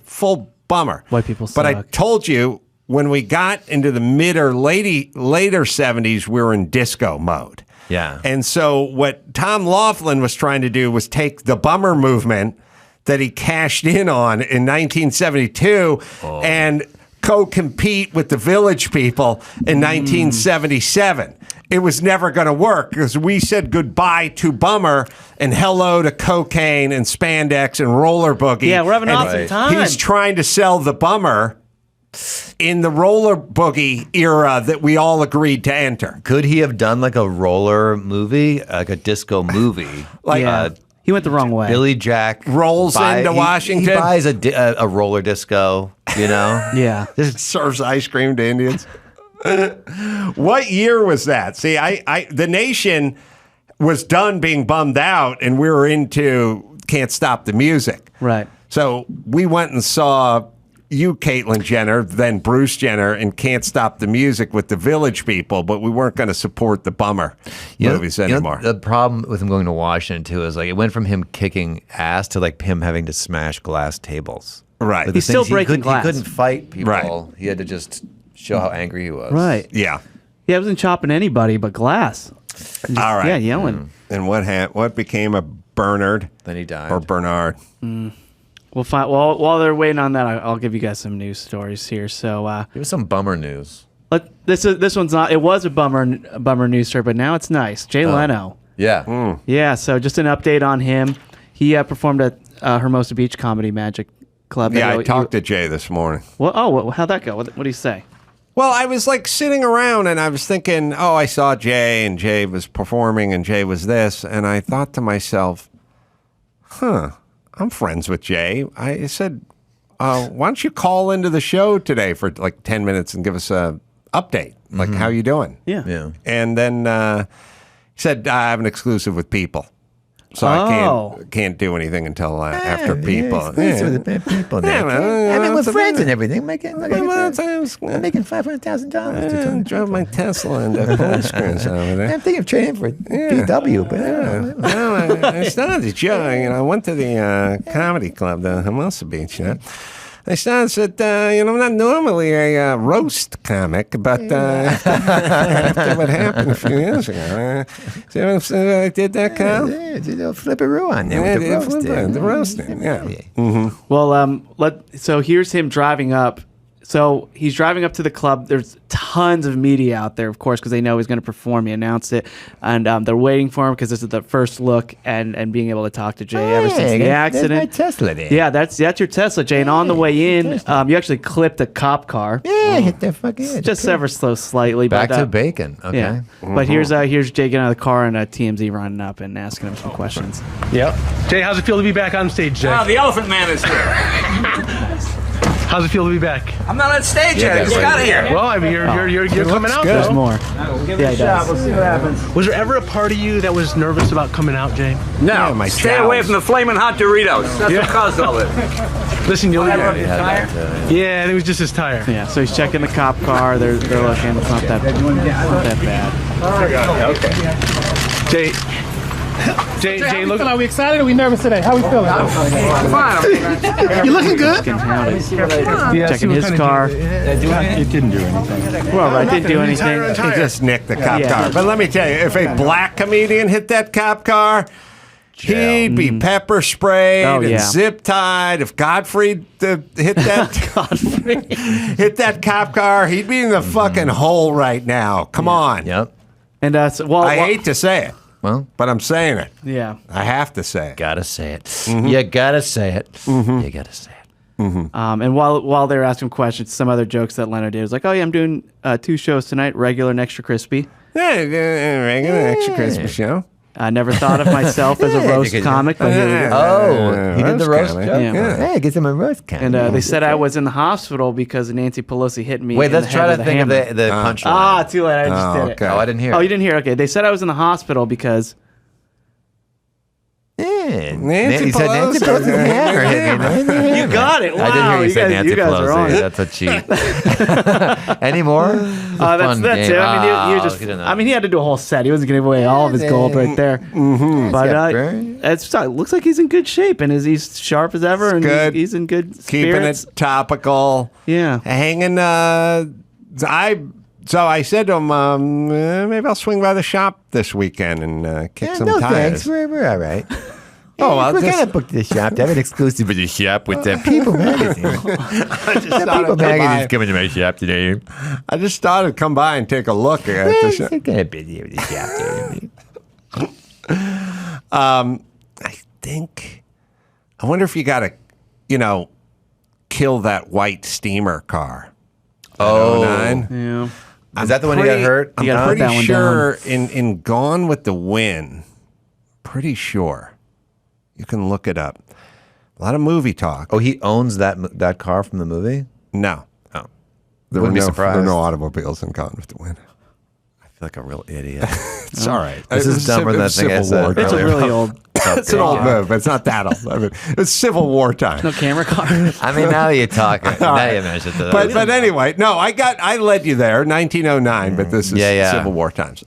White people suck. But I told you, when we got into the mid or later 70s, we were in disco mode. Yeah. And so what Tom Laughlin was trying to do was take the bummer movement that he cashed in on in 1972 and co-compete with the Village People in 1977. It was never going to work because we said goodbye to bummer and hello to cocaine and spandex and roller boogie. Yeah, we're having an awesome time. He's trying to sell the bummer in the roller boogie era that we all agreed to enter. Could he have done like a roller movie, like a disco movie? He went the wrong way. Billy Jack rolls into Washington. He buys a roller disco, you know? Yeah. Just serves ice cream to Indians. What year was that? See, the nation was done being bummed out, and we were into Can't Stop the Music. Right. So we went and saw you, Caitlyn Jenner, then Bruce Jenner, and Can't Stop the Music with the Village People, but we weren't going to support the bummer movies anymore. The problem with him going to Washington, too, is like it went from him kicking ass to like him having to smash glass tables. Right. Like, He's still breaking glass. He couldn't fight people. Right. He had to just show how angry he was. Right. Yeah. He wasn't chopping anybody but glass. Just, All right. Yeah, yelling. And what became of Bernard? Then he died. Or Bernard? We'll find. While they're waiting on that, I'll give you guys some news stories here. So give us some bummer news. This one's not. It was a bummer news story, but now it's nice. Jay Leno. Yeah. Yeah. So just an update on him. He performed at Hermosa Beach Comedy Magic Club. Yeah, I talked to Jay this morning. Well, how'd that go? What did he say? Well, I was like sitting around and I was thinking, oh, I saw Jay and Jay was performing and Jay was this. And I thought to myself, I'm friends with Jay. I said, why don't you call into the show today for like 10 minutes and give us a update? Like, how you doing? Yeah. And then he said, I have an exclusive with People. So I can't do anything until after People. People there. I mean, we're friends and everything. I'm making $500,000. I drove my Tesla into police cars over there. I'm thinking of trading for VW, but I started the show. I went to the comedy club, the Hermosa Beach. I said, I'm not normally a roast comic, but after what happened a few years ago, I did that, Kyle? Yeah, did a flipperoo on there with the roasting. The roasting, yeah. Well, so here's him driving up. So he's driving up to the club. There's tons of media out there, of course, because they know he's going to perform. He announced it, and they're waiting for him because this is the first look and being able to talk to Jay ever since the accident. That's my Tesla there. Yeah, that's your Tesla, Jay. And on the way in, you actually clipped a cop car. Yeah, hit that fucking head. Just ever so slightly. Back to bacon. Okay. Yeah. But here's Jay getting out of the car and TMZ running up and asking him some questions. Yep. Jay, how's it feel to be back on stage, Jay? Oh, the Elephant Man is here. How's it feel to be back? I'm not on stage yet. I just got here. Well, I mean, you're coming out. There's more. Give it a shot. We'll see what happens. Was there ever a part of you that was nervous about coming out, Jay? No. Stay away from the flaming hot Doritos. That's what caused all this. Listen, you'll Yeah, I think it was just his tire. Yeah, so he's checking the cop car. They're looking. It's not that bad. Okay. Jay, look. Are we excited or are we nervous today? How are we feeling? Fine. You looking good? Checking his car. It didn't do anything. Well, I didn't do anything. He just nicked the cop car. But let me tell you, if a black comedian hit that cop car, he'd be pepper sprayed and zip tied. If Godfrey hit that cop car, he'd be in the fucking hole right now. Come on. Yep. And I hate to say it. Well, but I'm saying it. Yeah. I have to say it. Gotta say it. You gotta say it. You gotta say it. And while they were asking questions, some other jokes that Leno did was like, "Oh yeah, I'm doing 2 shows tonight, regular and extra crispy." Yeah, regular extra crispy show. I never thought of myself as a roast comic, but here we go. Oh, he did the roast joke. Yeah. Hey, get him a roast comic. And they said I was in the hospital because Nancy Pelosi hit me. Wait, in the let's head try with to a think of hammer. the punchline. Too late. I just did it. Oh, I didn't hear. Oh, you didn't hear? Okay, they said I was in the hospital because. Nancy Pelosi's hammer hit me. You got it. Wow, I didn't hear you say Nancy you guys Pelosi. are on it. That's a cheat. Any more? That's it. I mean, he had to do a whole set. He wasn't giving away all of his gold right there. But it looks like he's in good shape and he's sharp as ever. And good. He's in good spirits. Keeping it topical. Yeah. Hanging. So I said to him, maybe I'll swing by the shop this weekend and kick some tires. Thanks. We're all right. Oh, well, we're gonna book the shop. They have an exclusive with the shop with the People magazine. People magazine's coming to my shop today. I just thought I'd come by and take a look at the shop. They're kind of busy with the shop there. I think. I wonder if you got to, kill that white steamer car. Oh, 09. Yeah. Is that the one you got hurt? I'm pretty sure in Gone with the Wind. Pretty sure. You can look it up. A lot of movie talk. Oh, he owns that car from the movie? No. Oh. There were Wouldn't be no surprised. automobiles in Gone with the Wind. I feel like a real idiot. It's all right. This is dumber than that thing I said. It's a really old. It's an old move, but it's not that old. I mean, it's Civil War time. No camera car. I mean, now you talk. Now you mentioned it. But anyway, no, I led you there, 1909, but this is Civil War times.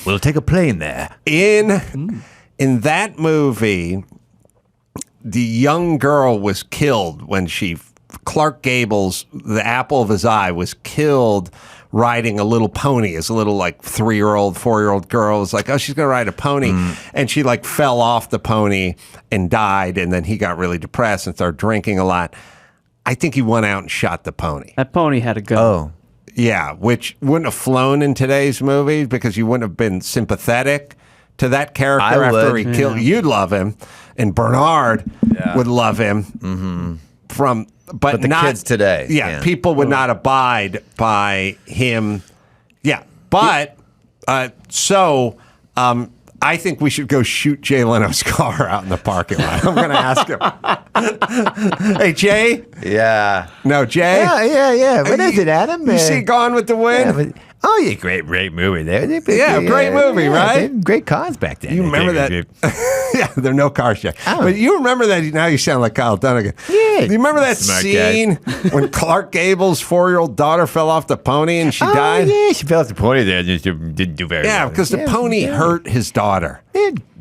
We'll take a plane there. In that movie, the young girl was killed when Clark Gable's, the apple of his eye, was killed riding a little pony as a little like 3-year-old, 4-year-old girl. Was like, oh, she's going to ride a pony. And she like fell off the pony and died. And then he got really depressed and started drinking a lot. I think he went out and shot the pony. That pony had to go. Oh. Yeah, which wouldn't have flown in today's movies because you wouldn't have been sympathetic to that character after he killed. You'd love him. And Bernard would love him. Mm-hmm. But the not, kids today. Yeah, people would not abide by him. Yeah, but so I think we should go shoot Jay Leno's car out in the parking lot. I'm going to ask him. Hey, Jay? Yeah. No, Jay? Yeah. What is it, Adam? You see Gone with the Wind? Yeah, great movie there. Great movie, right? Great cars back then. You remember that? Yeah, there are no cars yet. Oh. But you remember that? Now you sound like Kyle Dunnigan. Yeah. You remember that scene when Clark Gable's 4-year-old daughter fell off the pony and she died? Yeah, she fell off the pony there and just didn't do very well. Yeah, because the pony hurt his daughter.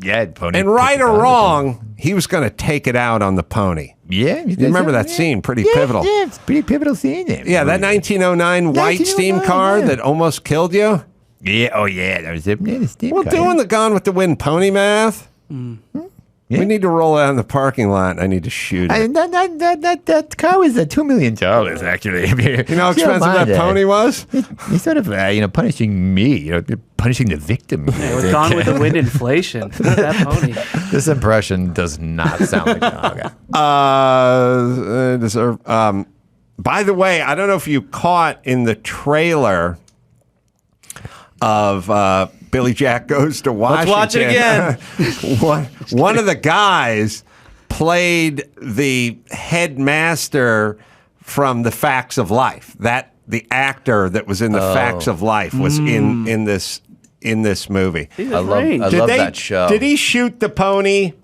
Yeah, pony. And right or wrong, he was going to take it out on the pony. Yeah. You remember that scene? Pretty pivotal. Yeah, it's a pretty pivotal scene. Yeah, that 1909 white steam car that almost killed you. Yeah, that was the steam We're car. doing the Gone with the Wind pony math. Yeah. We need to roll it out in the parking lot. I need to shoot it. That car was $2 million, actually. You know how expensive that pony was? He's sort of, punishing me, punishing the victim. Yeah, we're Gone with the Wind inflation. That pony. This impression does not sound like by the way, I don't know if you caught in the trailer of Billy Jack Goes to Washington. Let's watch it again. One of the guys played the headmaster from The Facts of Life. The actor that was in The Facts of Life was in this movie. I love that show. Did he shoot the pony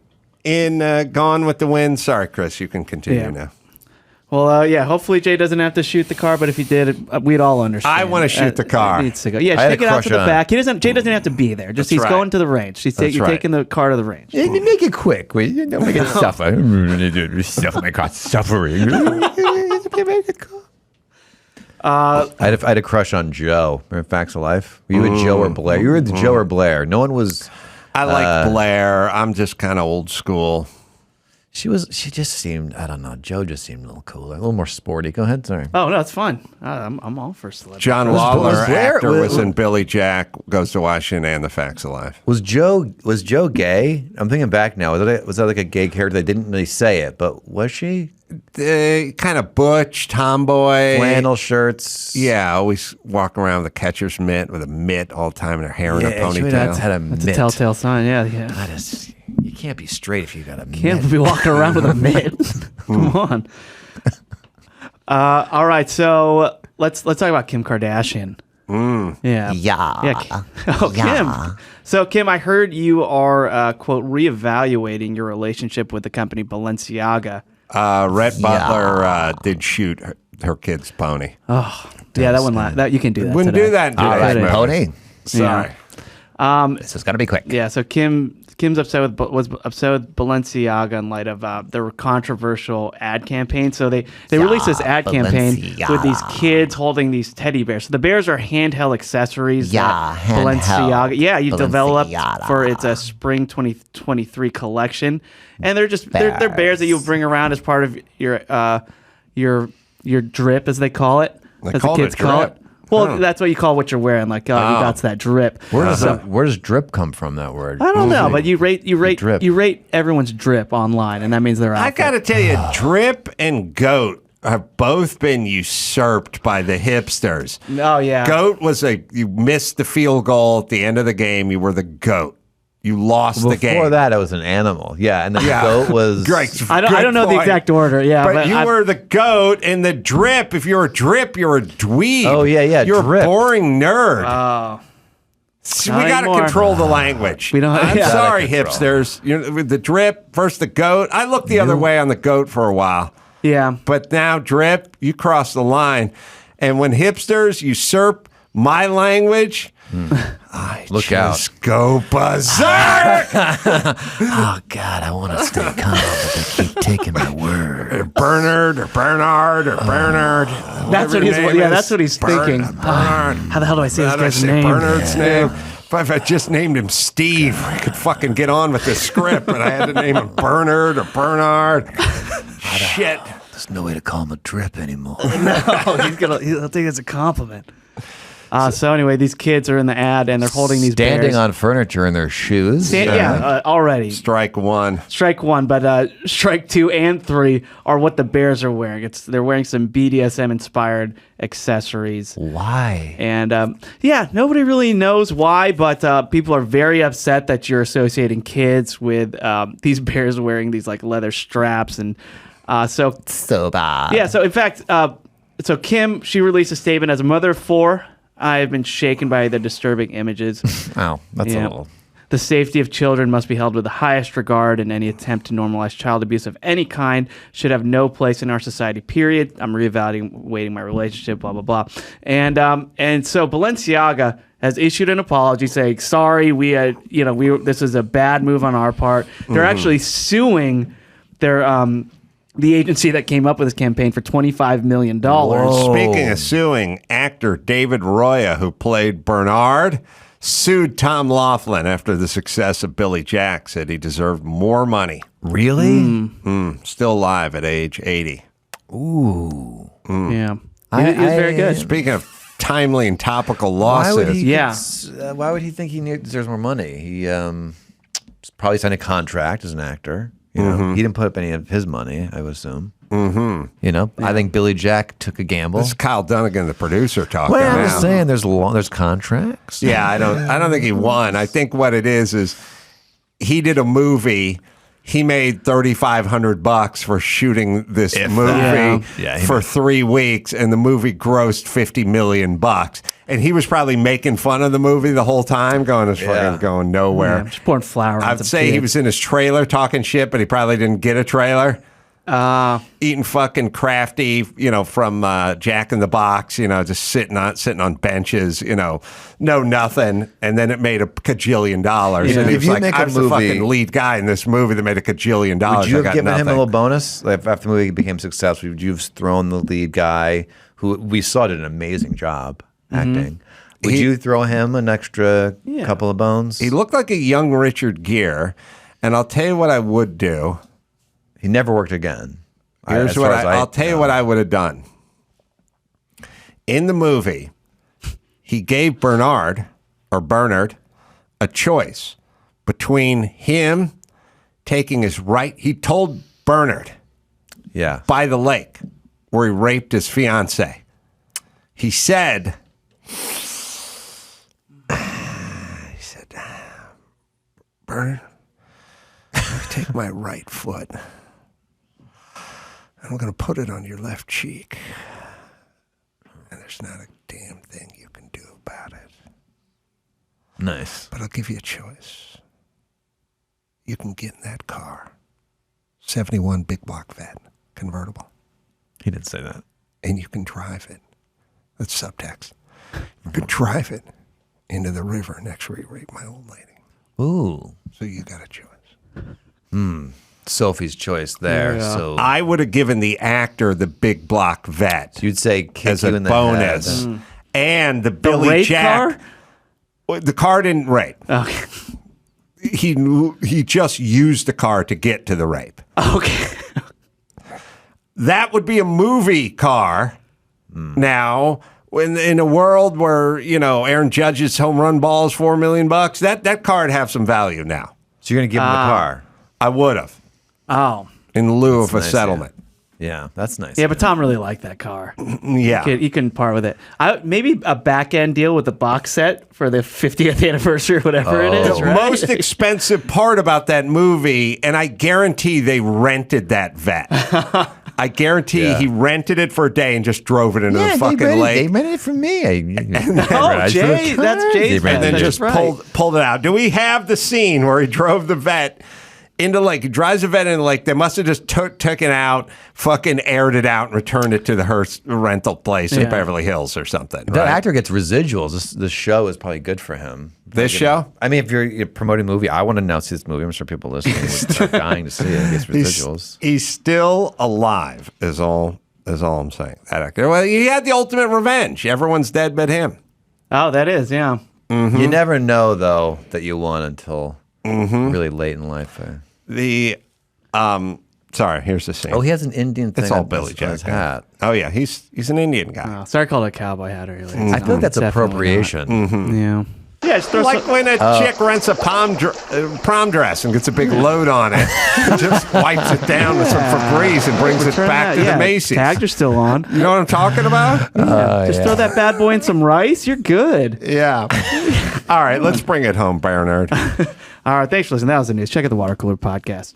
in Gone with the Wind? Sorry, Chris, you can continue now. Well, hopefully Jay doesn't have to shoot the car, but if he did, we'd all understand. I want to shoot the car. It needs to go. Yeah, take it out to the back. Jay doesn't have to be there. Just he's going to the range. You're taking the car to the range. Yeah, you make it quick. Don't make it suffer. Stuff my car suffering. I had a crush on Joe. Remember Facts of Life? Were you a Joe or Blair? You were the Joe or Blair. No one was. I like Blair. I'm just kind of old school. She just seemed, I don't know, Joe just seemed a little cooler, a little more sporty. Go ahead, sorry. Oh, no, it's fun. I'm all for celebrity. John Lawler, actor, was in Billy Jack Goes to Washington and The Facts of Life. Was Joe gay? I'm thinking back now. Was that like a gay character? They didn't really say it, but was she? Kind of butch, tomboy. Flannel shirts. Yeah, always walking around with a catcher's mitt with a mitt all the time and her hair in a ponytail. That's a telltale sign, yeah. You can't be straight if you got a mitt. Can't be walking around with a mitt. Come on. All right, so let's talk about Kim Kardashian. Yeah. Oh, Kim. So, Kim, I heard you are, quote, reevaluating your relationship with the company Balenciaga. Rhett Butler did shoot her kid's pony. Oh, yeah, that one. That you can do that. Wouldn't today. do that. All right, pony. Sorry. This is gonna be quick. Yeah. So Kim's upset with Balenciaga in light of their controversial ad campaign. So they released this ad campaign with these kids holding these teddy bears. So the bears are handheld accessories. Balenciaga. Yeah, you developed for its spring 2023 collection, and they're just they're bears that you bring around as part of your drip, as they call it. As the kids call it. Well, that's what you call what you're wearing. Like, you got that drip. Where does drip come from? That word? I don't know, but you rate everyone's drip online, and that means they're. I got to tell you, drip and goat have both been usurped by the hipsters. Oh yeah, goat was you missed the field goal at the end of the game. You were the goat. you lost the game. Before that, I was an animal. Yeah, and the goat was. I don't know the exact order. Yeah, but you were the goat, and the drip. If you're a drip, you're a dweeb. Oh yeah, you're drip. a boring nerd. Oh. We got to control the language. We don't. I'm sorry, hipsters. With the drip versus the goat. I looked the other way on the goat for a while. Yeah, but now drip, you cross the line, and when hipsters usurp my language. I Look out. Go berserk! Oh, God, I want to stay calm, but they keep taking my word. Or Bernard, or Bernard, or Bernard. That's what he's. Yeah, that's what he's thinking. Bernard. How the hell do I say this guy's name? Bernard's name. If I just named him Steve, I could fucking get on with the script, but I had to name him Bernard or Bernard. Shit. There's no way to call him a drip anymore. No, he'll think it's a compliment. So anyway, these kids are in the ad and they're holding these standing bears. on furniture in their shoes. Already. Strike one, but strike 2 and 3 are what the bears are wearing. They're wearing some BDSM inspired accessories. Why? And nobody really knows why, but people are very upset that you're associating kids with these bears wearing these like leather straps and so bad. Yeah. So in fact, so Kim, she released a statement as a mother of 4. I have been shaken by the disturbing images. Wow, that's a little. The safety of children must be held with the highest regard, and any attempt to normalize child abuse of any kind should have no place in our society, period. I'm reevaluating my relationship, blah, blah, blah. And so Balenciaga has issued an apology saying, sorry, this is a bad move on our part. They're actually suing their the agency that came up with this campaign for $25 million. Speaking of suing, actor David Roya, who played Bernard, sued Tom Laughlin after the success of Billy Jack, said he deserved more money. Really? Still alive at age 80. Ooh. Yeah. He was very good. Speaking of timely and topical lawsuits. Why would he think he deserves more money? He probably signed a contract as an actor. You know, he didn't put up any of his money, I would assume. I think Billy Jack took a gamble. This is Kyle Dunnigan, the producer, talking. Well, I'm now. just saying, there's contracts. Yeah, I don't think he won. I think what it is he did a movie. He made $3,500 for shooting this movie for 3 weeks, and the movie grossed $50 million. And he was probably making fun of the movie the whole time, going, it's fucking going nowhere. Just pouring flour. I'd say he was in his trailer talking shit, but he probably didn't get a trailer. Eating fucking crafty, from Jack in the Box, just sitting on benches, no nothing, and then it made $1 kajillion. Yeah. And he If was you like, make I a was the movie- fucking lead guy in this movie that made $1 kajillion. Would you I have got given nothing. him a little bonus? Like if after the movie became successful, would you have thrown the lead guy, who we saw did an amazing job acting? Would you throw him an extra couple of bones? He looked like a young Richard Gere, and I'll tell you what I would do. He never worked again. Here's what I'll tell you what I would have done. In the movie, he gave Bernard a choice between him taking his right. He told Bernard, by the lake, where he raped his fiance. He said, Bernard, take my right foot. I'm going to put it on your left cheek. And there's not a damn thing you can do about it. Nice. But I'll give you a choice. You can get in that car. 71 big block vet, convertible. He didn't say that. And you can drive it. That's subtext. You can drive it into the river next where you raped my old lady. Ooh. So you got a choice. Sophie's choice there. Yeah. So I would have given the actor the big block vet. You'd say kick as you a in the bonus. head. And the Billy rape Jack. car? The car didn't rape. Okay. He just used the car to get to the rape. Okay. That would be a movie car. Now, in a world where, Aaron Judge's home run ball is $4 million, that car would have some value now. So you're going to give him the car? I would have. Oh. In lieu of a nice, settlement. Yeah, that's nice. Yeah, but Tom really liked that car. Yeah. He couldn't part with it. Maybe a back end deal with the box set for the 50th anniversary or whatever it is. The Right? most expensive part about that movie, and I guarantee they rented that vet. I guarantee he rented it for a day and just drove it into the fucking lake. They rented it from me. Jay, that's Jay's And then vet. just Right. pulled it out. Do we have the scene where he drove the vet into like he drives the vet in like they must have just took it out, fucking aired it out, and returned it to the Hearst rental place in Beverly Hills or something. That actor gets residuals. This show is probably good for him. This show? I mean, if you're promoting a movie, I want to now see this movie. I'm sure people listening are dying to see it. He gets residuals. He's still alive. Is all I'm saying. That actor. Well, he had the ultimate revenge. Everyone's dead but him. Oh, that is, yeah. Mm-hmm. You never know though that you won until really late in life. Sorry, here's the scene. Oh, he has an Indian thing. It's all on Billy his- on his Jack hat. Oh yeah, he's an Indian guy. Oh, sorry, I called it a cowboy hat earlier. I feel like that's appropriation. Yeah. Yeah, it's like when a chick rents a prom dress and gets a big load on it, just wipes it down with some Febreze and brings it back to the Macy's. Tags are still on. You know what I'm talking about? Just throw that bad boy in some rice. You're good. Yeah. All right, let's bring it home, Bear Nerd. All right, thanks for listening. That was the news. Check out the Water Cooler podcast.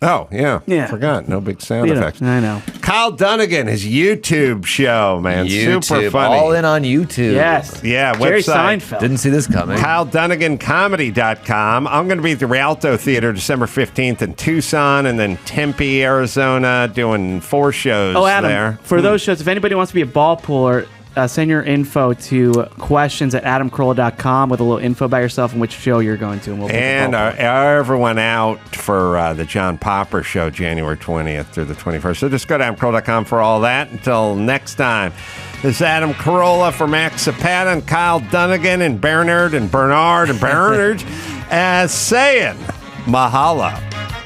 Oh, yeah. Yeah. Forgot. No big sound effects. I know. Kyle Dunnigan, his YouTube show, man. Super YouTube, funny. all in on YouTube. Yes. Yeah, Jerry website. Seinfeld. Didn't see this coming. KyleDunniganComedy.com. I'm going to be at the Rialto Theater December 15th in Tucson and then Tempe, Arizona, doing 4 shows Adam, there. for those shows, if anybody wants to be a ball puller, send your info to questions@adamcarolla.com with a little info about yourself and which show you're going to. And we'll And everyone out for the John Popper show January 20th through the 21st. So just go to adamcarolla.com for all that. Until next time, this is Adam Carolla for Max Zapata and Kyle Dunnigan and Bernard and Bernard and Bernard saying mahalo.